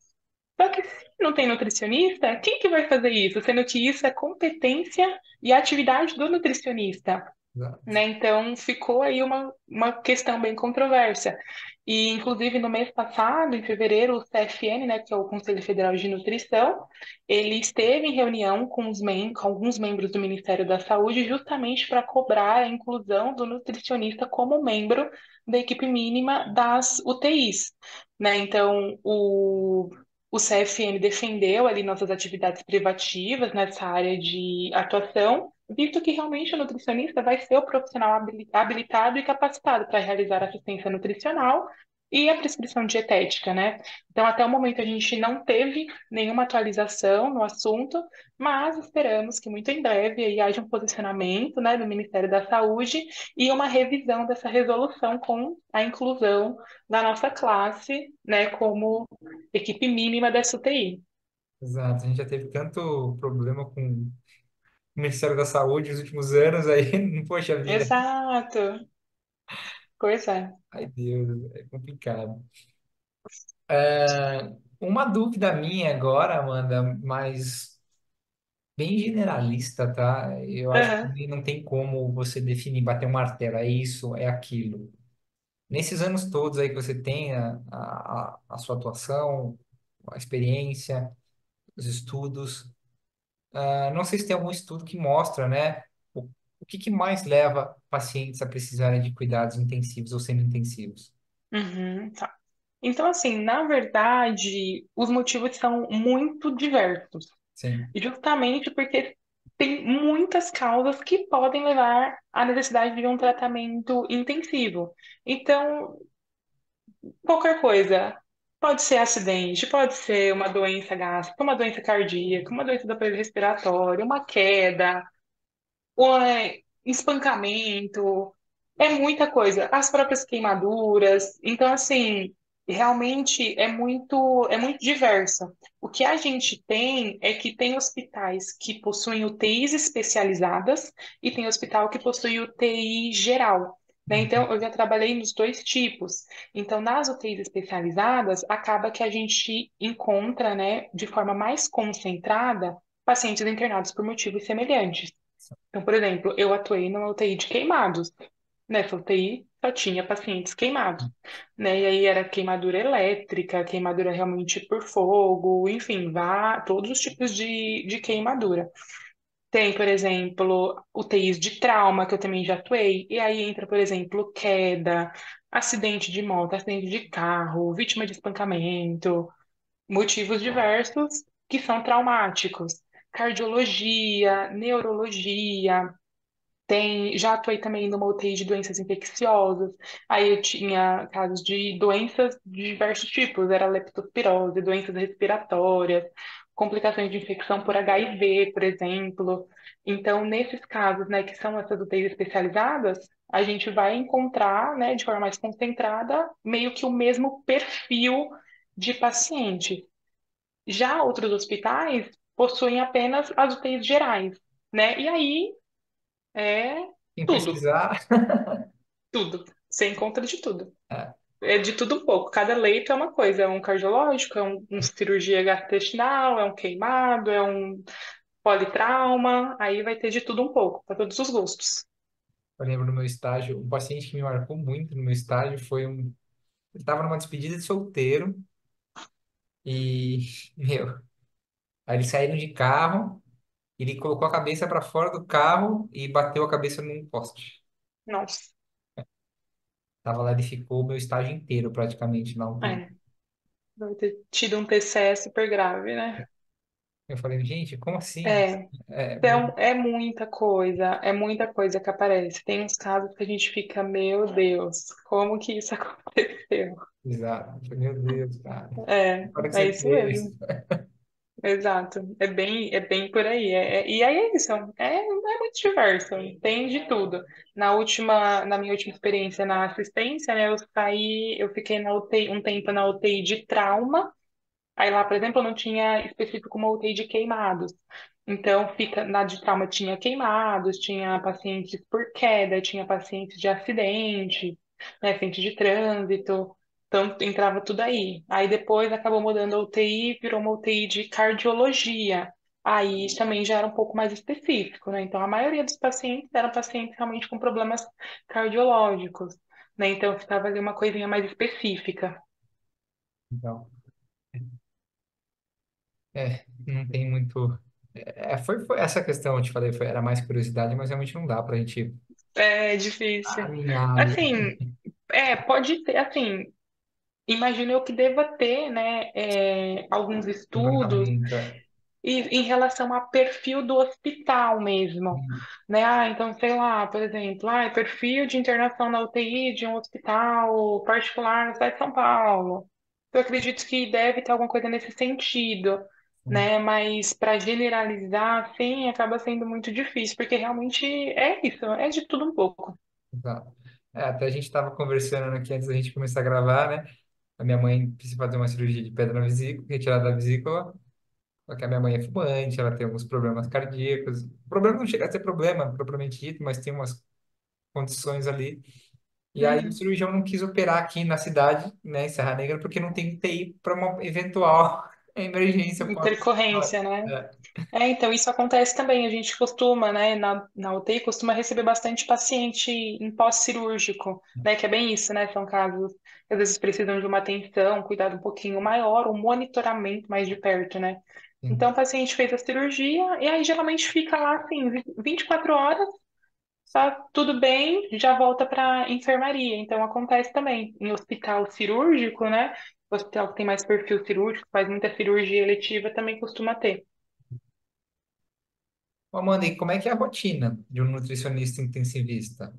Só que se não tem nutricionista, quem que vai fazer isso? Sendo que isso é competência e atividade do nutricionista, Exato. né? Então ficou aí uma questão bem controversa. E, inclusive, no mês passado, em fevereiro, o CFN, né, que é o Conselho Federal de Nutrição, ele esteve em reunião com, com alguns membros do Ministério da Saúde justamente para cobrar a inclusão do nutricionista como membro da equipe mínima das UTIs, né? Então, o CFN defendeu ali nossas atividades privativas nessa área de atuação, visto que realmente o nutricionista vai ser o profissional habilitado e capacitado para realizar assistência nutricional e a prescrição dietética, né? Então, até o momento, a gente não teve nenhuma atualização no assunto, mas esperamos que muito em breve aí haja um posicionamento, né, do Ministério da Saúde e uma revisão dessa resolução com a inclusão da nossa classe, né, como equipe mínima dessa UTI. Exato. A gente já teve tanto problema com o Ministério da Saúde nos últimos anos, aí, poxa vida. Exato, pois é. Ai, Deus, é complicado. Uma dúvida minha agora, Amanda, mas bem generalista, tá? Eu acho Aham. que não tem como você definir, bater um martelo, é isso, é aquilo. Nesses anos todos aí que você tem a sua atuação, a experiência, os estudos, não sei se tem algum estudo que mostra, né, o que que mais leva pacientes a precisarem de cuidados intensivos ou semi-intensivos. Uhum, tá. Então, assim, na verdade, os motivos são muito diversos, Sim. justamente porque tem muitas causas que podem levar à necessidade de um tratamento intensivo. Então, qualquer coisa. Pode ser acidente, pode ser uma doença gástrica, uma doença cardíaca, uma doença do aparelho respiratório, uma queda, ou espancamento, é muita coisa. As próprias queimaduras. Então, assim, realmente é muito diverso. O que a gente tem é que tem hospitais que possuem UTIs especializadas e tem hospital que possui UTI geral. Né? Então, eu já trabalhei nos dois tipos. Então, nas UTIs especializadas, acaba que a gente encontra, né, de forma mais concentrada, pacientes internados por motivos semelhantes. Então, por exemplo, eu atuei numa UTI de queimados. Nessa UTI só tinha pacientes queimados, né? E aí era queimadura elétrica, queimadura realmente por fogo, enfim, todos os tipos de queimadura. Tem, por exemplo, UTIs de trauma, que eu também já atuei, e aí entra, por exemplo, queda, acidente de moto, acidente de carro, vítima de espancamento, motivos diversos que são traumáticos. Cardiologia, neurologia, já atuei também numa UTI de doenças infecciosas. Aí eu tinha casos de doenças de diversos tipos, era leptospirose, doenças respiratórias, complicações de infecção por HIV, por exemplo. Então, nesses casos, né, que são essas UTIs especializadas, a gente vai encontrar, né, de forma mais concentrada, meio que o mesmo perfil de paciente. Já outros hospitais possuem apenas as UTIs gerais, né? E aí é Quem tudo, precisar, tudo. Você encontra de tudo. é, É de tudo um pouco. Cada leito é uma coisa. É um cardiológico, é um cirurgia gastrointestinal, é um queimado, é um politrauma. Aí vai ter de tudo um pouco, para todos os gostos. eu lembro no meu estágio, um paciente que me marcou muito no meu estágio foi um. Ele estava numa despedida de solteiro e, meu, aí eles saíram de carro, ele colocou a cabeça para fora do carro e bateu a cabeça num poste. Nossa, Tava lá, ele ficou o meu estágio inteiro praticamente na UTI. é. Vai ter tido um TCE super grave, né? Eu falei, gente, como assim? É. Meu, Então, é muita coisa que aparece. Tem uns casos que a gente fica, meu Deus, como que isso aconteceu? exato. Eu falei, meu Deus, cara. Para que É você isso fez? mesmo. Exato, é bem por aí. E aí é isso, é muito diverso, tem de tudo. Na minha última experiência na assistência, né, eu fiquei na UTI, um tempo na UTI de trauma, aí lá, por exemplo, não tinha específico uma UTI de queimados. Então, na de trauma tinha queimados, tinha pacientes por queda, tinha pacientes de acidente, né, acidente de trânsito. Então, entrava tudo aí. Aí depois acabou mudando a UTI, virou uma UTI de cardiologia. Aí também já era um pouco mais específico, né? Então, a maioria dos pacientes eram pacientes realmente com problemas cardiológicos, né? Então, ficava ali uma coisinha mais específica. Então, não tem muito. Foi essa questão, eu te falei, era mais curiosidade, mas realmente não dá pra gente É difícil. alinhar ali Assim, pode ter, assim, imagino eu que deva ter, né, alguns o estudos levantamento. e em relação a perfil do hospital mesmo, né? Ah, então, sei lá, por exemplo, perfil de internação na UTI de um hospital particular na cidade de São Paulo. Eu acredito que deve ter alguma coisa nesse sentido, né? Mas para generalizar, sim, acaba sendo muito difícil, porque realmente é isso, é de tudo um pouco. Exato. Até a gente estava conversando aqui antes da gente começar a gravar, né? A minha mãe precisa fazer uma cirurgia de pedra na vesícula, retirada da vesícula, só que a minha mãe é fumante, ela tem alguns problemas cardíacos. O problema não chega a ser problema, propriamente dito, mas tem umas condições ali. E aí o Uhum. cirurgião não quis operar aqui na cidade, né, em Serra Negra, porque não tem UTI para uma eventual emergência pós-operatória. Intercorrência, né? É, Então isso acontece também. A gente costuma, né, na UTI, costuma receber bastante paciente em pós-cirúrgico, né, que é bem isso, né? São casos que às vezes precisam de uma atenção, um cuidado um pouquinho maior, um monitoramento mais de perto, né? sim, Então o paciente fez a cirurgia e aí geralmente fica lá, assim, 24 horas, tá tudo bem, já volta para enfermaria. Então acontece também em hospital cirúrgico, né? Hospital que tem mais perfil cirúrgico, faz muita cirurgia eletiva, também costuma ter. Ô, Amanda, e como é que é a rotina de um nutricionista intensivista?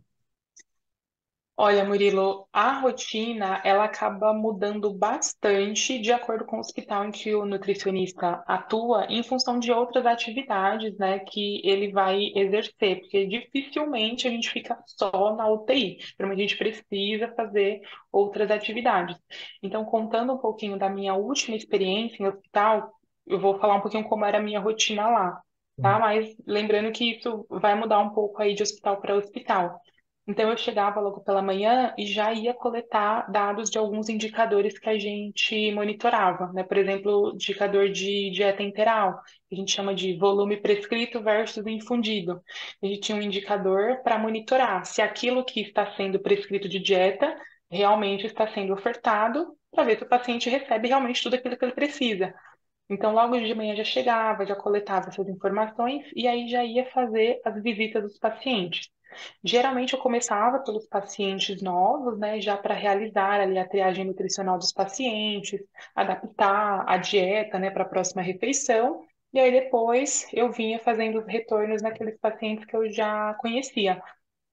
Olha, Murilo, a rotina ela acaba mudando bastante de acordo com o hospital em que o nutricionista atua, em função de outras atividades, né, que ele vai exercer, porque dificilmente a gente fica só na UTI, geralmente a gente precisa fazer outras atividades. Então, contando um pouquinho da minha última experiência em hospital, eu vou falar um pouquinho como era a minha rotina lá, tá? Sim, Mas lembrando que isso vai mudar um pouco aí de hospital para hospital. Então, eu chegava logo pela manhã e já ia coletar dados de alguns indicadores que a gente monitorava, né? Por exemplo, indicador de dieta enteral, que a gente chama de volume prescrito versus infundido. A gente tinha um indicador para monitorar se aquilo que está sendo prescrito de dieta realmente está sendo ofertado, para ver se o paciente recebe realmente tudo aquilo que ele precisa. Então, logo de manhã já chegava, já coletava essas informações e aí já ia fazer as visitas dos pacientes. Geralmente eu começava pelos pacientes novos, né, já para realizar ali a triagem nutricional dos pacientes, adaptar a dieta, né, para a próxima refeição, e aí depois eu vinha fazendo os retornos naqueles pacientes que eu já conhecia.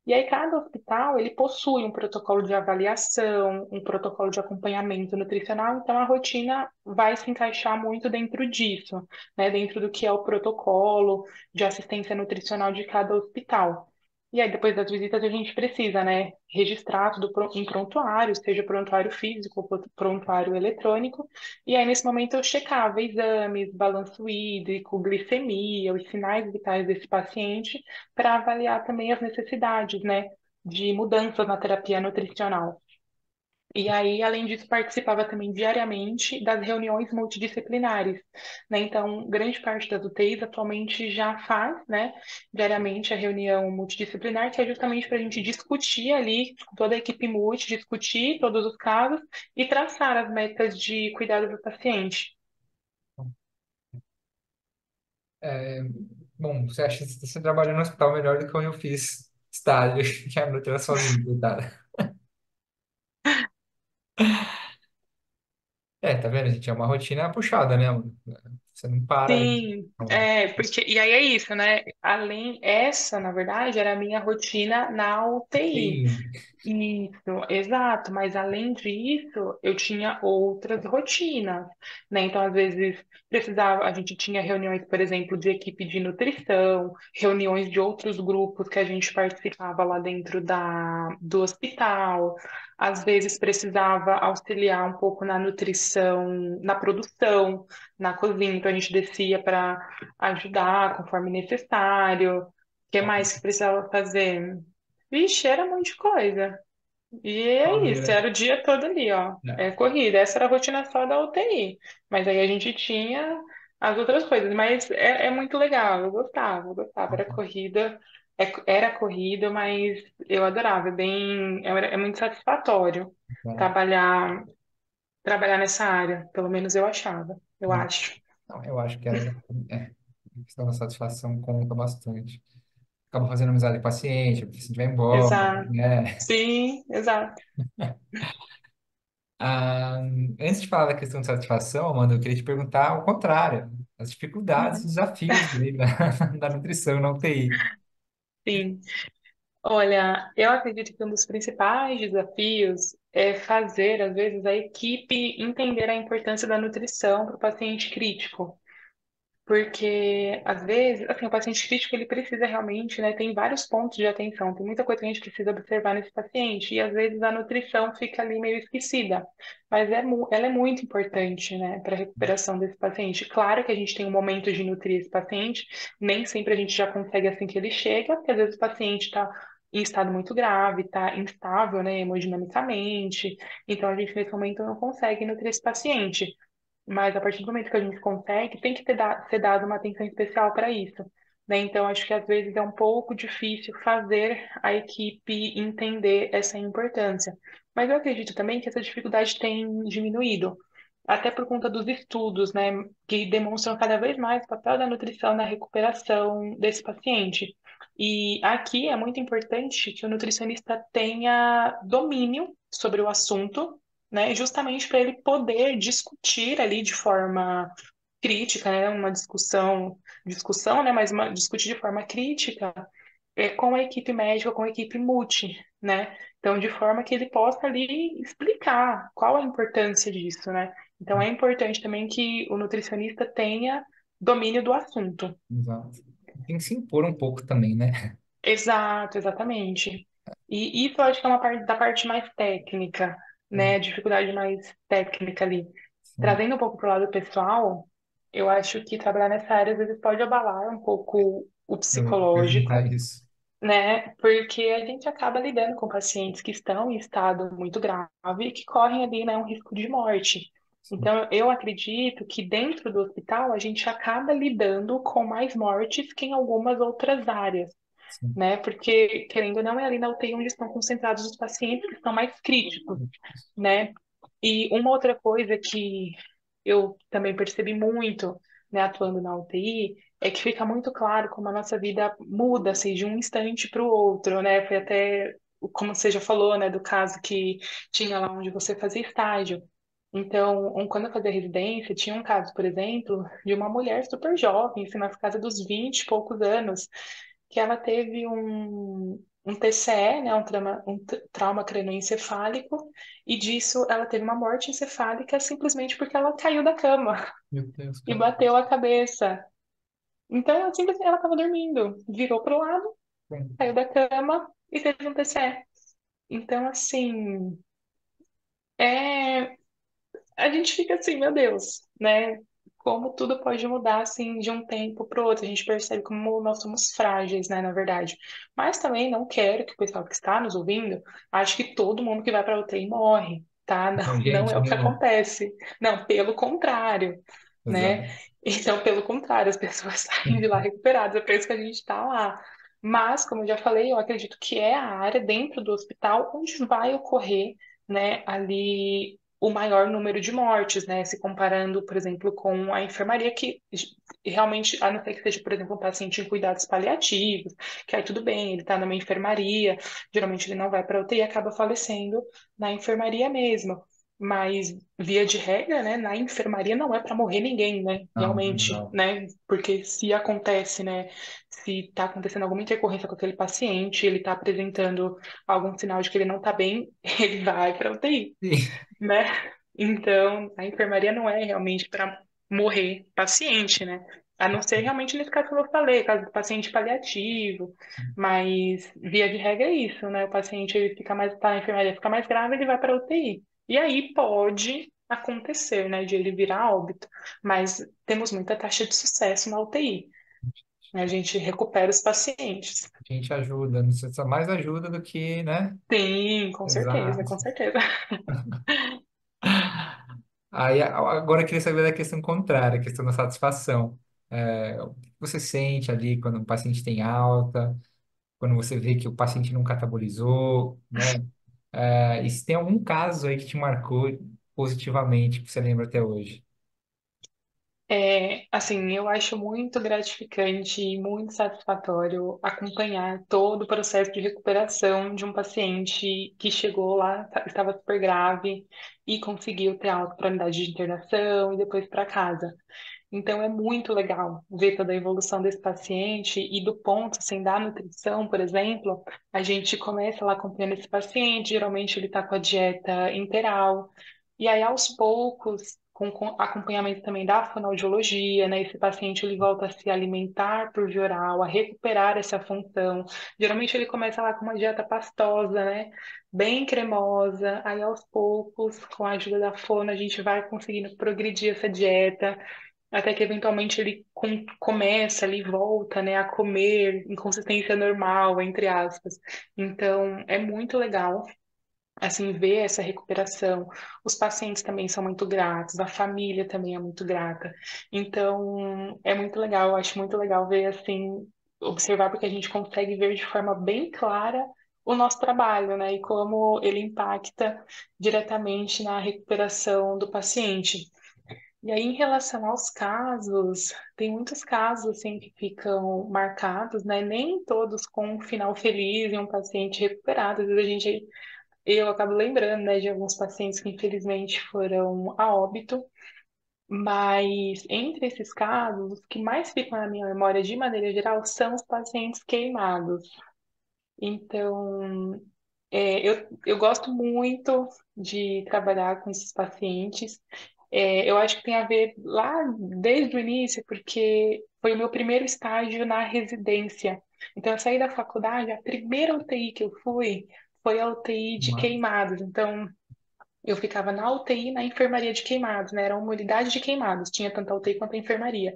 E aí, cada hospital, ele possui um protocolo de avaliação, um protocolo de acompanhamento nutricional, então a rotina vai se encaixar muito dentro disso, né? Dentro do que é o protocolo de assistência nutricional de cada hospital. E aí, depois das visitas, a gente precisa, né, registrar tudo em prontuário, seja prontuário físico ou prontuário eletrônico. E aí, nesse momento, eu checava exames, balanço hídrico, glicemia, os sinais vitais desse paciente, para avaliar também as necessidades, né, de mudanças na terapia nutricional. E aí, além disso, participava também diariamente das reuniões multidisciplinares, né? Então, grande parte das UTIs atualmente já faz, né, diariamente a reunião multidisciplinar, que é justamente para a gente discutir ali, com toda a equipe multi, discutir todos os casos e traçar as metas de cuidado do paciente. é, bom, você acha que você trabalha no hospital melhor do que onde eu fiz estágio, que é a noite era sozinho, coitada. Tá vendo, gente? É uma rotina puxada, né, mano? Você não para ali. Sim, porque, e aí é isso, né? Além, essa, na verdade, era a minha rotina na UTI. Sim, Isso, exato, mas além disso, eu tinha outras rotinas, né? Então, às vezes, precisava, a gente tinha reuniões, por exemplo, de equipe de nutrição, reuniões de outros grupos que a gente participava lá dentro do hospital, às vezes precisava auxiliar um pouco na nutrição, na produção, na cozinha, então a gente descia para ajudar conforme necessário. O que mais que precisava fazer? Vixe, era um monte de coisa. E é isso, Correria. era o dia todo ali, ó. É É, corrida. Essa era a rotina só da UTI. Mas aí a gente tinha as outras coisas. Mas é muito legal, eu gostava. Era corrida, era corrida, mas eu adorava. É muito satisfatório é, trabalhar, trabalhar nessa área. Pelo menos eu achava, eu é. acho. Não, eu acho que é, a questão da satisfação conta bastante. Acaba fazendo amizade com o paciente, porque se vai embora, Exato. né? Sim, exato. Ah, antes de falar da questão de satisfação, Amanda, eu queria te perguntar ao contrário, as dificuldades, os Uhum. desafios aí da nutrição na UTI. Sim. Olha, eu acredito que um dos principais desafios é fazer, às vezes, a equipe entender a importância da nutrição para o paciente crítico. Porque, às vezes, assim, o paciente crítico, ele precisa realmente, né, tem vários pontos de atenção, tem muita coisa que a gente precisa observar nesse paciente, e às vezes a nutrição fica ali meio esquecida, mas ela é muito importante, né, para a recuperação desse paciente. Claro que a gente tem um momento de nutrir esse paciente, nem sempre a gente já consegue assim que ele chega, porque às vezes o paciente está em estado muito grave, está instável, né, hemodinamicamente, então a gente nesse momento não consegue nutrir esse paciente. Mas a partir do momento que a gente consegue, tem que ser dado uma atenção especial para isso, né? Então, acho que às vezes é um pouco difícil fazer a equipe entender essa importância. Mas eu acredito também que essa dificuldade tem diminuído, até por conta dos estudos, né, que demonstram cada vez mais o papel da nutrição na recuperação desse paciente. E aqui é muito importante que o nutricionista tenha domínio sobre o assunto, né, justamente para ele poder discutir ali de forma crítica, né, uma discussão, né, mas discutir de forma crítica com a equipe médica, com a equipe multi, né? Então, de forma que ele possa ali explicar qual a importância disso, né? Então, é importante também que o nutricionista tenha domínio do assunto. Exato. Tem que se impor um pouco também, né? Exato, exatamente. E isso eu acho que é uma parte da parte mais técnica, né? Dificuldade mais técnica ali. Sim, Trazendo um pouco para o lado pessoal, eu acho que trabalhar nessa área às vezes pode abalar um pouco o eu ia perguntar psicológico, isso. né? Porque a gente acaba lidando com pacientes que estão em estado muito grave e que correm ali, né, um risco de morte. Sim, Então, eu acredito que dentro do hospital a gente acaba lidando com mais mortes que em algumas outras áreas, sim. né? Porque, querendo ou não, é ali na UTI onde estão concentrados os pacientes que estão mais críticos, né? E uma outra coisa que eu também percebi muito, né, atuando na UTI, é que fica muito claro como a nossa vida muda, assim, de um instante para o outro, né? Foi até, como você já falou, né, do caso que tinha lá onde você fazia estágio. Então, quando eu fazia residência, tinha um caso, por exemplo, de uma mulher super jovem, assim, na casa dos 20 e poucos anos, que ela teve um TCE, né, trauma crânioencefálico, e disso ela teve uma morte encefálica simplesmente porque ela caiu da cama Meu Deus, e cara. bateu a cabeça. Então, ela simplesmente ela estava dormindo, virou pro lado, Bem, caiu da cama e teve um TCE. Então, assim, é, a gente fica assim, meu Deus, né? Como tudo pode mudar assim de um tempo para o outro. A gente percebe como nós somos frágeis, né, na verdade. Mas também não quero que o pessoal que está nos ouvindo ache que todo mundo que vai para a UTI morre, tá? então, Não, não gente, é o que não. acontece. Não, pelo contrário, Exato. né? Então, pelo contrário, as pessoas saem de lá recuperadas, é por isso que a gente está lá. Mas, como eu já falei, eu acredito que é a área dentro do hospital onde vai ocorrer, né, ali o maior número de mortes, né? Se comparando, por exemplo, com a enfermaria, que realmente, a não ser que seja, por exemplo, um paciente em cuidados paliativos, que aí tudo bem, ele está numa enfermaria, geralmente ele não vai para UTI e acaba falecendo na enfermaria mesmo. Mas, via de regra, né, na enfermaria não é para morrer ninguém, né? Não, Realmente, não. né? Porque se acontece, né? Se está acontecendo alguma intercorrência com aquele paciente, ele está apresentando algum sinal de que ele não está bem, ele vai para UTI, Sim. né? Então, a enfermaria não é realmente para morrer paciente, né? A não ser realmente nesse caso que eu falei, caso do paciente paliativo, mas via de regra é isso, né? O paciente ele fica mais, tá na enfermaria, fica mais grave, ele vai para UTI. E aí pode acontecer, né, de ele virar óbito, mas temos muita taxa de sucesso na UTI. A gente recupera os pacientes. A gente ajuda, não sei, só mais ajuda do que, né? Sim, com certeza, Exato. com certeza. Aí, agora eu queria saber da questão contrária, a questão da satisfação. O que você sente ali quando o paciente tem alta, quando você vê que o paciente não catabolizou, né? E se tem algum caso aí que te marcou positivamente, que você lembra até hoje? É, assim, eu acho muito gratificante e muito satisfatório acompanhar todo o processo de recuperação de um paciente que chegou lá, estava super grave e conseguiu ter alta para a unidade de internação e depois para casa. Então é muito legal ver toda a evolução desse paciente e do ponto, assim, da nutrição, por exemplo, a gente começa lá acompanhando esse paciente, geralmente ele está com a dieta integral, e aí aos poucos, com acompanhamento também da fonoaudiologia, né, esse paciente ele volta a se alimentar por via oral, a recuperar essa função. Geralmente ele começa lá com uma dieta pastosa, né, bem cremosa, aí aos poucos, com a ajuda da fono, a gente vai conseguindo progredir essa dieta até que eventualmente ele começa ali, volta, né, a comer em consistência normal, entre aspas. Então, é muito legal, assim, ver essa recuperação. Os pacientes também são muito gratos, a família também é muito grata. Então, é muito legal, eu acho muito legal ver, assim, observar porque a gente consegue ver de forma bem clara o nosso trabalho, né, e como ele impacta diretamente na recuperação do paciente. E aí, em relação aos casos, tem muitos casos assim que ficam marcados, né? Nem todos com um final feliz e um paciente recuperado. Às vezes eu acabo lembrando, né, de alguns pacientes que infelizmente foram a óbito, mas entre esses casos, os que mais ficam na minha memória de maneira geral são os pacientes queimados. Então, eu gosto muito de trabalhar com esses pacientes. Eu acho que tem a ver lá desde o início, porque foi o meu primeiro estágio na residência. Então, eu saí da faculdade, a primeira UTI que eu fui foi a UTI de Uma- queimados. Então, eu ficava na UTI, na enfermaria de queimados, né? Era uma unidade de queimados, tinha tanto a UTI quanto a enfermaria.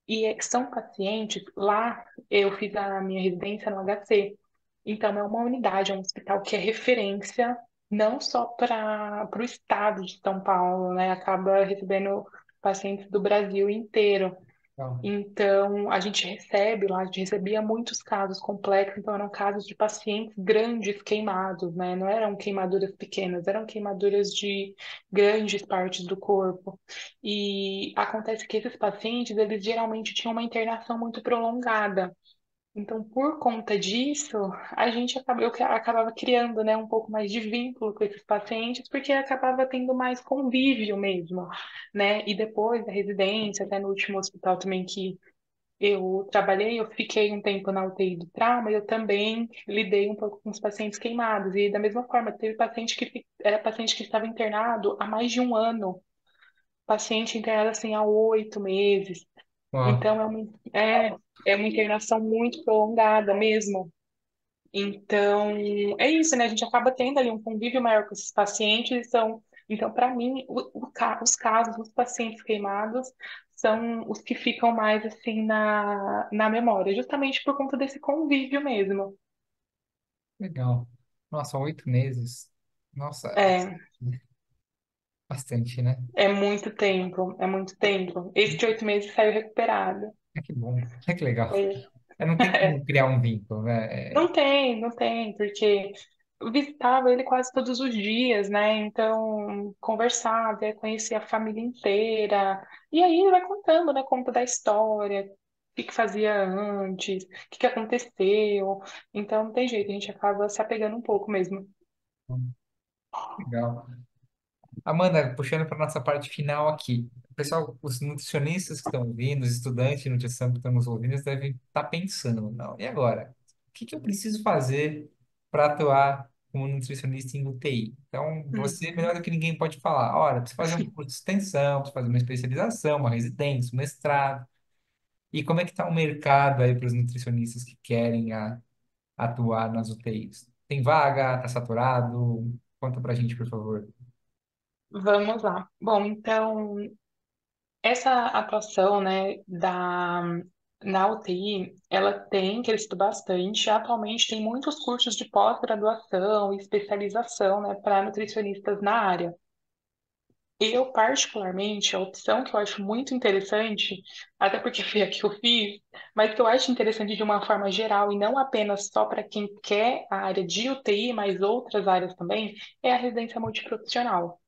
E são pacientes, lá eu fiz a minha residência no HC. Então, é uma unidade, é um hospital que é referência não só para o estado de São Paulo, né? Acaba recebendo pacientes do Brasil inteiro. Legal. Então, a gente recebe lá, a gente recebia muitos casos complexos, então eram casos de pacientes grandes queimados, né? Não eram queimaduras pequenas, eram queimaduras de grandes partes do corpo. E acontece que esses pacientes, eles geralmente tinham uma internação muito prolongada. Então, por conta disso, acabava criando, né, um pouco mais de vínculo com esses pacientes, porque acabava tendo mais convívio mesmo, né? E depois da residência, até no último hospital também que eu trabalhei, eu fiquei um tempo na UTI do trauma, e eu também lidei um pouco com os pacientes queimados. E da mesma forma, teve paciente era paciente que estava internado há mais de um ano, paciente internado assim há 8 meses. Ó, Então, é uma internação muito prolongada mesmo. Então, é isso, né? A gente acaba tendo ali um convívio maior com esses pacientes. Então para mim, os casos dos pacientes queimados são os que ficam mais, assim, na memória, justamente por conta desse convívio mesmo. legal. Nossa, 8 meses. Nossa, É, bastante, né? é muito tempo, é muito tempo. Esse de 8 meses saiu recuperado. Que bom. Que legal. Foi, Não tem como criar um vínculo, né? não tem, porque eu visitava ele quase todos os dias, né? Então, conversava, ia conhecer a família inteira. E aí ele vai contando, né? Conta da história, o que que fazia antes, o que que aconteceu. Então, não tem jeito, a gente acaba se apegando um pouco mesmo. Legal. Amanda, puxando para nossa parte final aqui. Pessoal, os nutricionistas que estão ouvindo, os estudantes de nutrição que estão nos ouvindo, eles devem estar pensando, não, e agora? O que que eu preciso fazer para atuar como nutricionista em UTI? Então, você, melhor Uhum. do que ninguém, pode falar, olha, precisa fazer um curso de extensão, precisa fazer uma especialização, uma residência, um mestrado. E como é que está o mercado aí para os nutricionistas que querem atuar nas UTIs? Tem vaga? Está saturado? Conta para a gente, por favor. Vamos lá. Bom, então, essa atuação, né, na UTI, ela tem crescido bastante. Atualmente tem muitos cursos de pós-graduação e especialização, né, para nutricionistas na área. Eu, particularmente, a opção que eu acho muito interessante, até porque foi a que eu fiz, mas que eu acho interessante de uma forma geral e não apenas só para quem quer a área de UTI, mas outras áreas também, é a residência multiprofissional,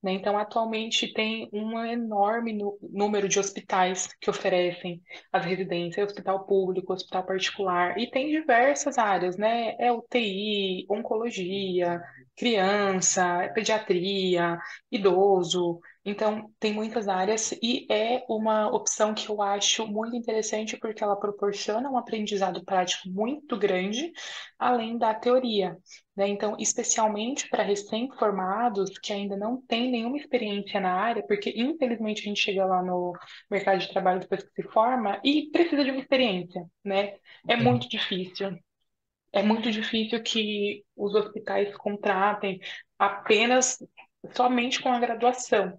né? Então, atualmente tem um enorme número de hospitais que oferecem as residências, hospital público, hospital particular, e tem diversas áreas, né? É UTI, oncologia, criança, pediatria, idoso. Então, tem muitas áreas e é uma opção que eu acho muito interessante porque ela proporciona um aprendizado prático muito grande, além da teoria, né? Então, especialmente para recém-formados que ainda não têm nenhuma experiência na área, porque infelizmente a gente chega lá no mercado de trabalho depois que se forma e precisa de uma experiência, né? É Sim. muito difícil. É muito difícil que os hospitais contratem apenas somente com a graduação,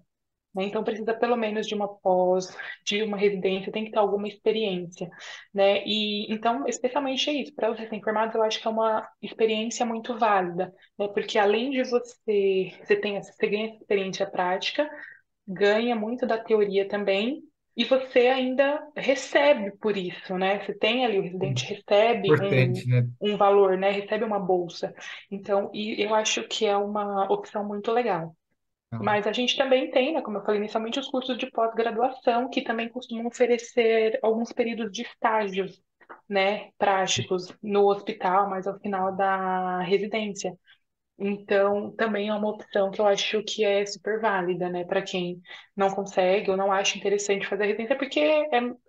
né? Então precisa pelo menos de uma pós, de uma residência, tem que ter alguma experiência, né? E então, especialmente é isso, para os recém-formados, eu acho que é uma experiência muito válida, né? Porque além de você ganha essa experiência prática, ganha muito da teoria também. E você ainda recebe por isso, né? Você tem ali, o residente recebe Importante, né? um valor, né? Recebe uma bolsa. Então, e eu acho que é uma opção muito legal. Não. Mas a gente também tem, né, como eu falei inicialmente, os cursos de pós-graduação, que também costumam oferecer alguns períodos de estágios, né, práticos no hospital, mas ao final da residência. Então, também é uma opção que eu acho que é super válida, né, para quem não consegue ou não acha interessante fazer a residência, porque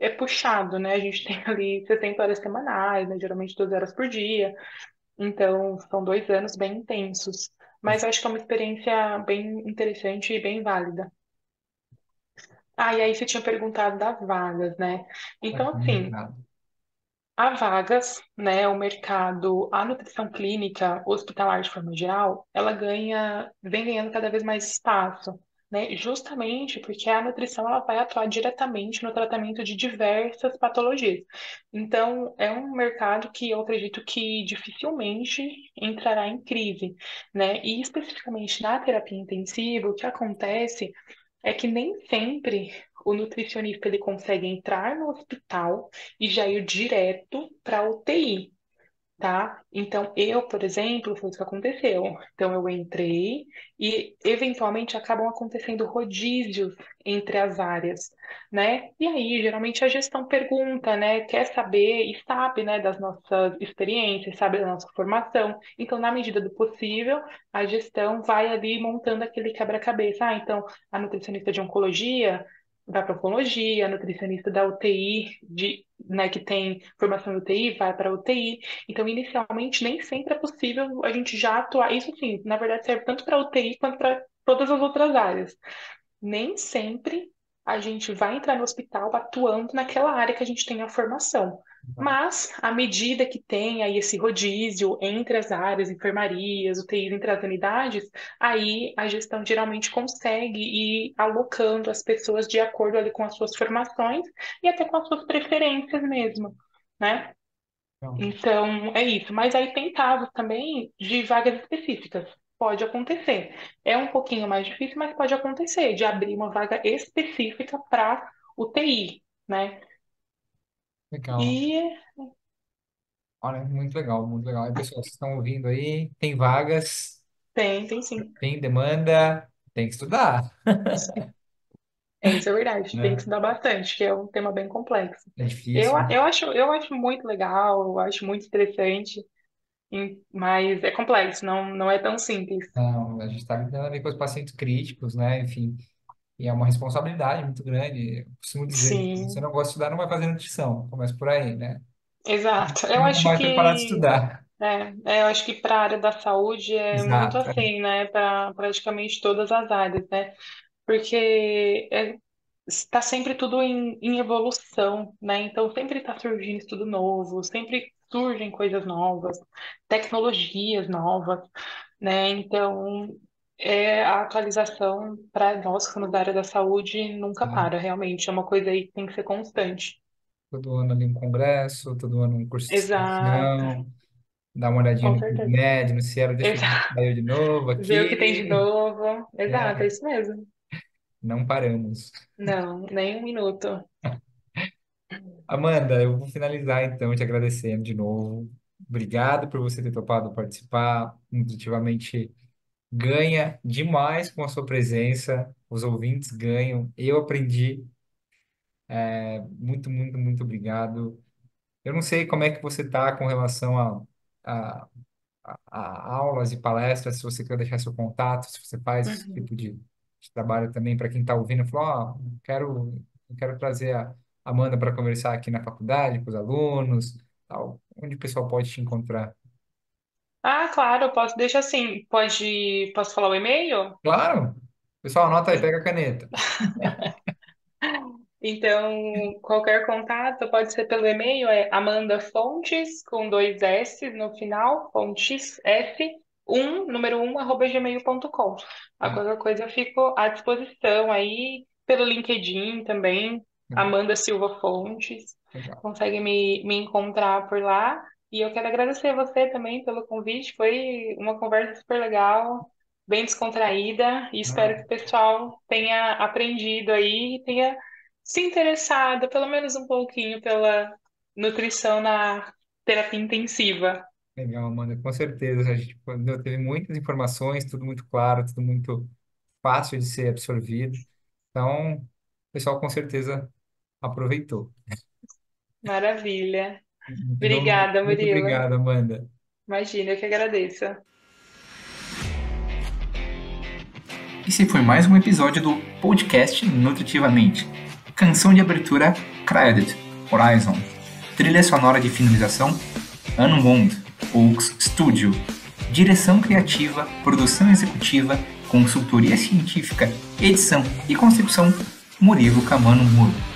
é puxado, né? A gente tem ali 60 horas semanais, né, geralmente 12 horas por dia. Então, são 2 anos bem intensos. Mas eu acho que é uma experiência bem interessante e bem válida. Ah, e aí você tinha perguntado das vagas, né? Então, No assim, mercado. há vagas, né? O mercado, a nutrição clínica hospitalar de forma geral, vem ganhando cada vez mais espaço, né? Justamente porque a nutrição ela vai atuar diretamente no tratamento de diversas patologias. Então, é um mercado que eu acredito que dificilmente entrará em crise, né? E especificamente na terapia intensiva, o que acontece é que nem sempre o nutricionista ele consegue entrar no hospital e já ir direto para a UTI, tá? Então, eu, por exemplo, foi isso que aconteceu. Então, eu entrei e, eventualmente, acabam acontecendo rodízios entre as áreas, né? E aí, geralmente, a gestão pergunta, né? Quer saber e sabe, né, das nossas experiências, sabe da nossa formação. Então, na medida do possível, a gestão vai ali montando aquele quebra-cabeça. Ah, então, a nutricionista de oncologia vai para oncologia, a nutricionista da UTI, né, que tem formação em UTI, vai para UTI. Então, inicialmente, nem sempre é possível a gente já atuar. Isso, sim, na verdade, serve tanto para UTI quanto para todas as outras áreas. Nem sempre a gente vai entrar no hospital atuando naquela área que a gente tem a formação. Mas, à medida que tem aí esse rodízio entre as áreas, enfermarias, UTIs, entre as unidades, aí a gestão geralmente consegue ir alocando as pessoas de acordo ali com as suas formações e até com as suas preferências mesmo, né? Não. Então, é isso. Mas aí tem casos também de vagas específicas. Pode acontecer. É um pouquinho mais difícil, mas pode acontecer de abrir uma vaga específica para UTI, né? Legal. E Olha, muito legal, muito legal. E, pessoal, vocês estão ouvindo aí? Tem vagas, tem sim. tem demanda, tem que estudar, Isso é verdade. Tem que né? estudar bastante, que é um tema bem complexo. É difícil. Eu acho muito legal, eu acho muito interessante, mas é complexo, não é tão simples. Não, a gente está lidando ali com os pacientes críticos, né? Enfim, e é uma responsabilidade muito grande. Eu costumo dizer, se você Sim, não gosta de estudar, não vai fazer nutrição. Começa por aí, né? exato. E não vai preparar de estudar. Eu acho que para a área da saúde é muito Exato. É. assim, né? Para praticamente todas as áreas, né? Porque está sempre tudo em evolução, né? Então sempre está surgindo estudo novo, sempre surgem coisas novas, tecnologias novas, né? Então a atualização para nós que somos da área da saúde nunca Tá. para, realmente. É uma coisa aí que tem que ser constante. todo ano ali um congresso, todo ano um curso de Exato, extensão, dar uma olhadinha com no ensino certeza. médio, no Cielo, deixa eu ver se Exato. saiu de novo Ver o que tem de aqui. novo. Exato, é É, isso mesmo. não paramos. Não, nem um minuto. Amanda, eu vou finalizar então te agradecendo de novo. Obrigado por você ter topado participar. Nutritivamente ganha demais com a sua presença. Os ouvintes ganham. Eu aprendi. Muito, muito, muito obrigado. Eu não sei como é que você está com relação a, a aulas e palestras, se você quer deixar seu contato, se você faz esse Uhum. tipo de trabalho também para quem está ouvindo, falou, ó, eu quero trazer a Amanda para conversar aqui na faculdade com os alunos, tal. Onde o pessoal pode te encontrar? Ah, claro, eu posso. Deixa assim. Posso falar o e-mail? Claro! Pessoal, anota aí, pega a caneta. Então, qualquer contato pode ser pelo e-mail, é Amanda Fontes, com dois S no final, Fontes F, número um arroba gmail.com. A Ah, qualquer coisa eu fico à disposição aí, pelo LinkedIn também, legal, Amanda Silva Fontes, legal. consegue me encontrar por lá. E eu quero agradecer você também pelo convite, foi uma conversa super legal, bem descontraída, e espero Ah, que o pessoal tenha aprendido aí e tenha se interessada, pelo menos um pouquinho, pela nutrição na terapia intensiva. legal, Amanda, com certeza. A gente teve muitas informações, tudo muito claro, tudo muito fácil de ser absorvido. Então, o pessoal com certeza aproveitou. Maravilha. De novo, Obrigada, muito Murilo. obrigado, Amanda. Imagina, eu que agradeço. Esse foi mais um episódio do podcast Nutritivamente. Canção de abertura Credit, Horizon. Trilha sonora de finalização Unwound, Oaks Studio. Direção criativa, produção executiva, consultoria científica, edição e concepção Murilo Camano Muro.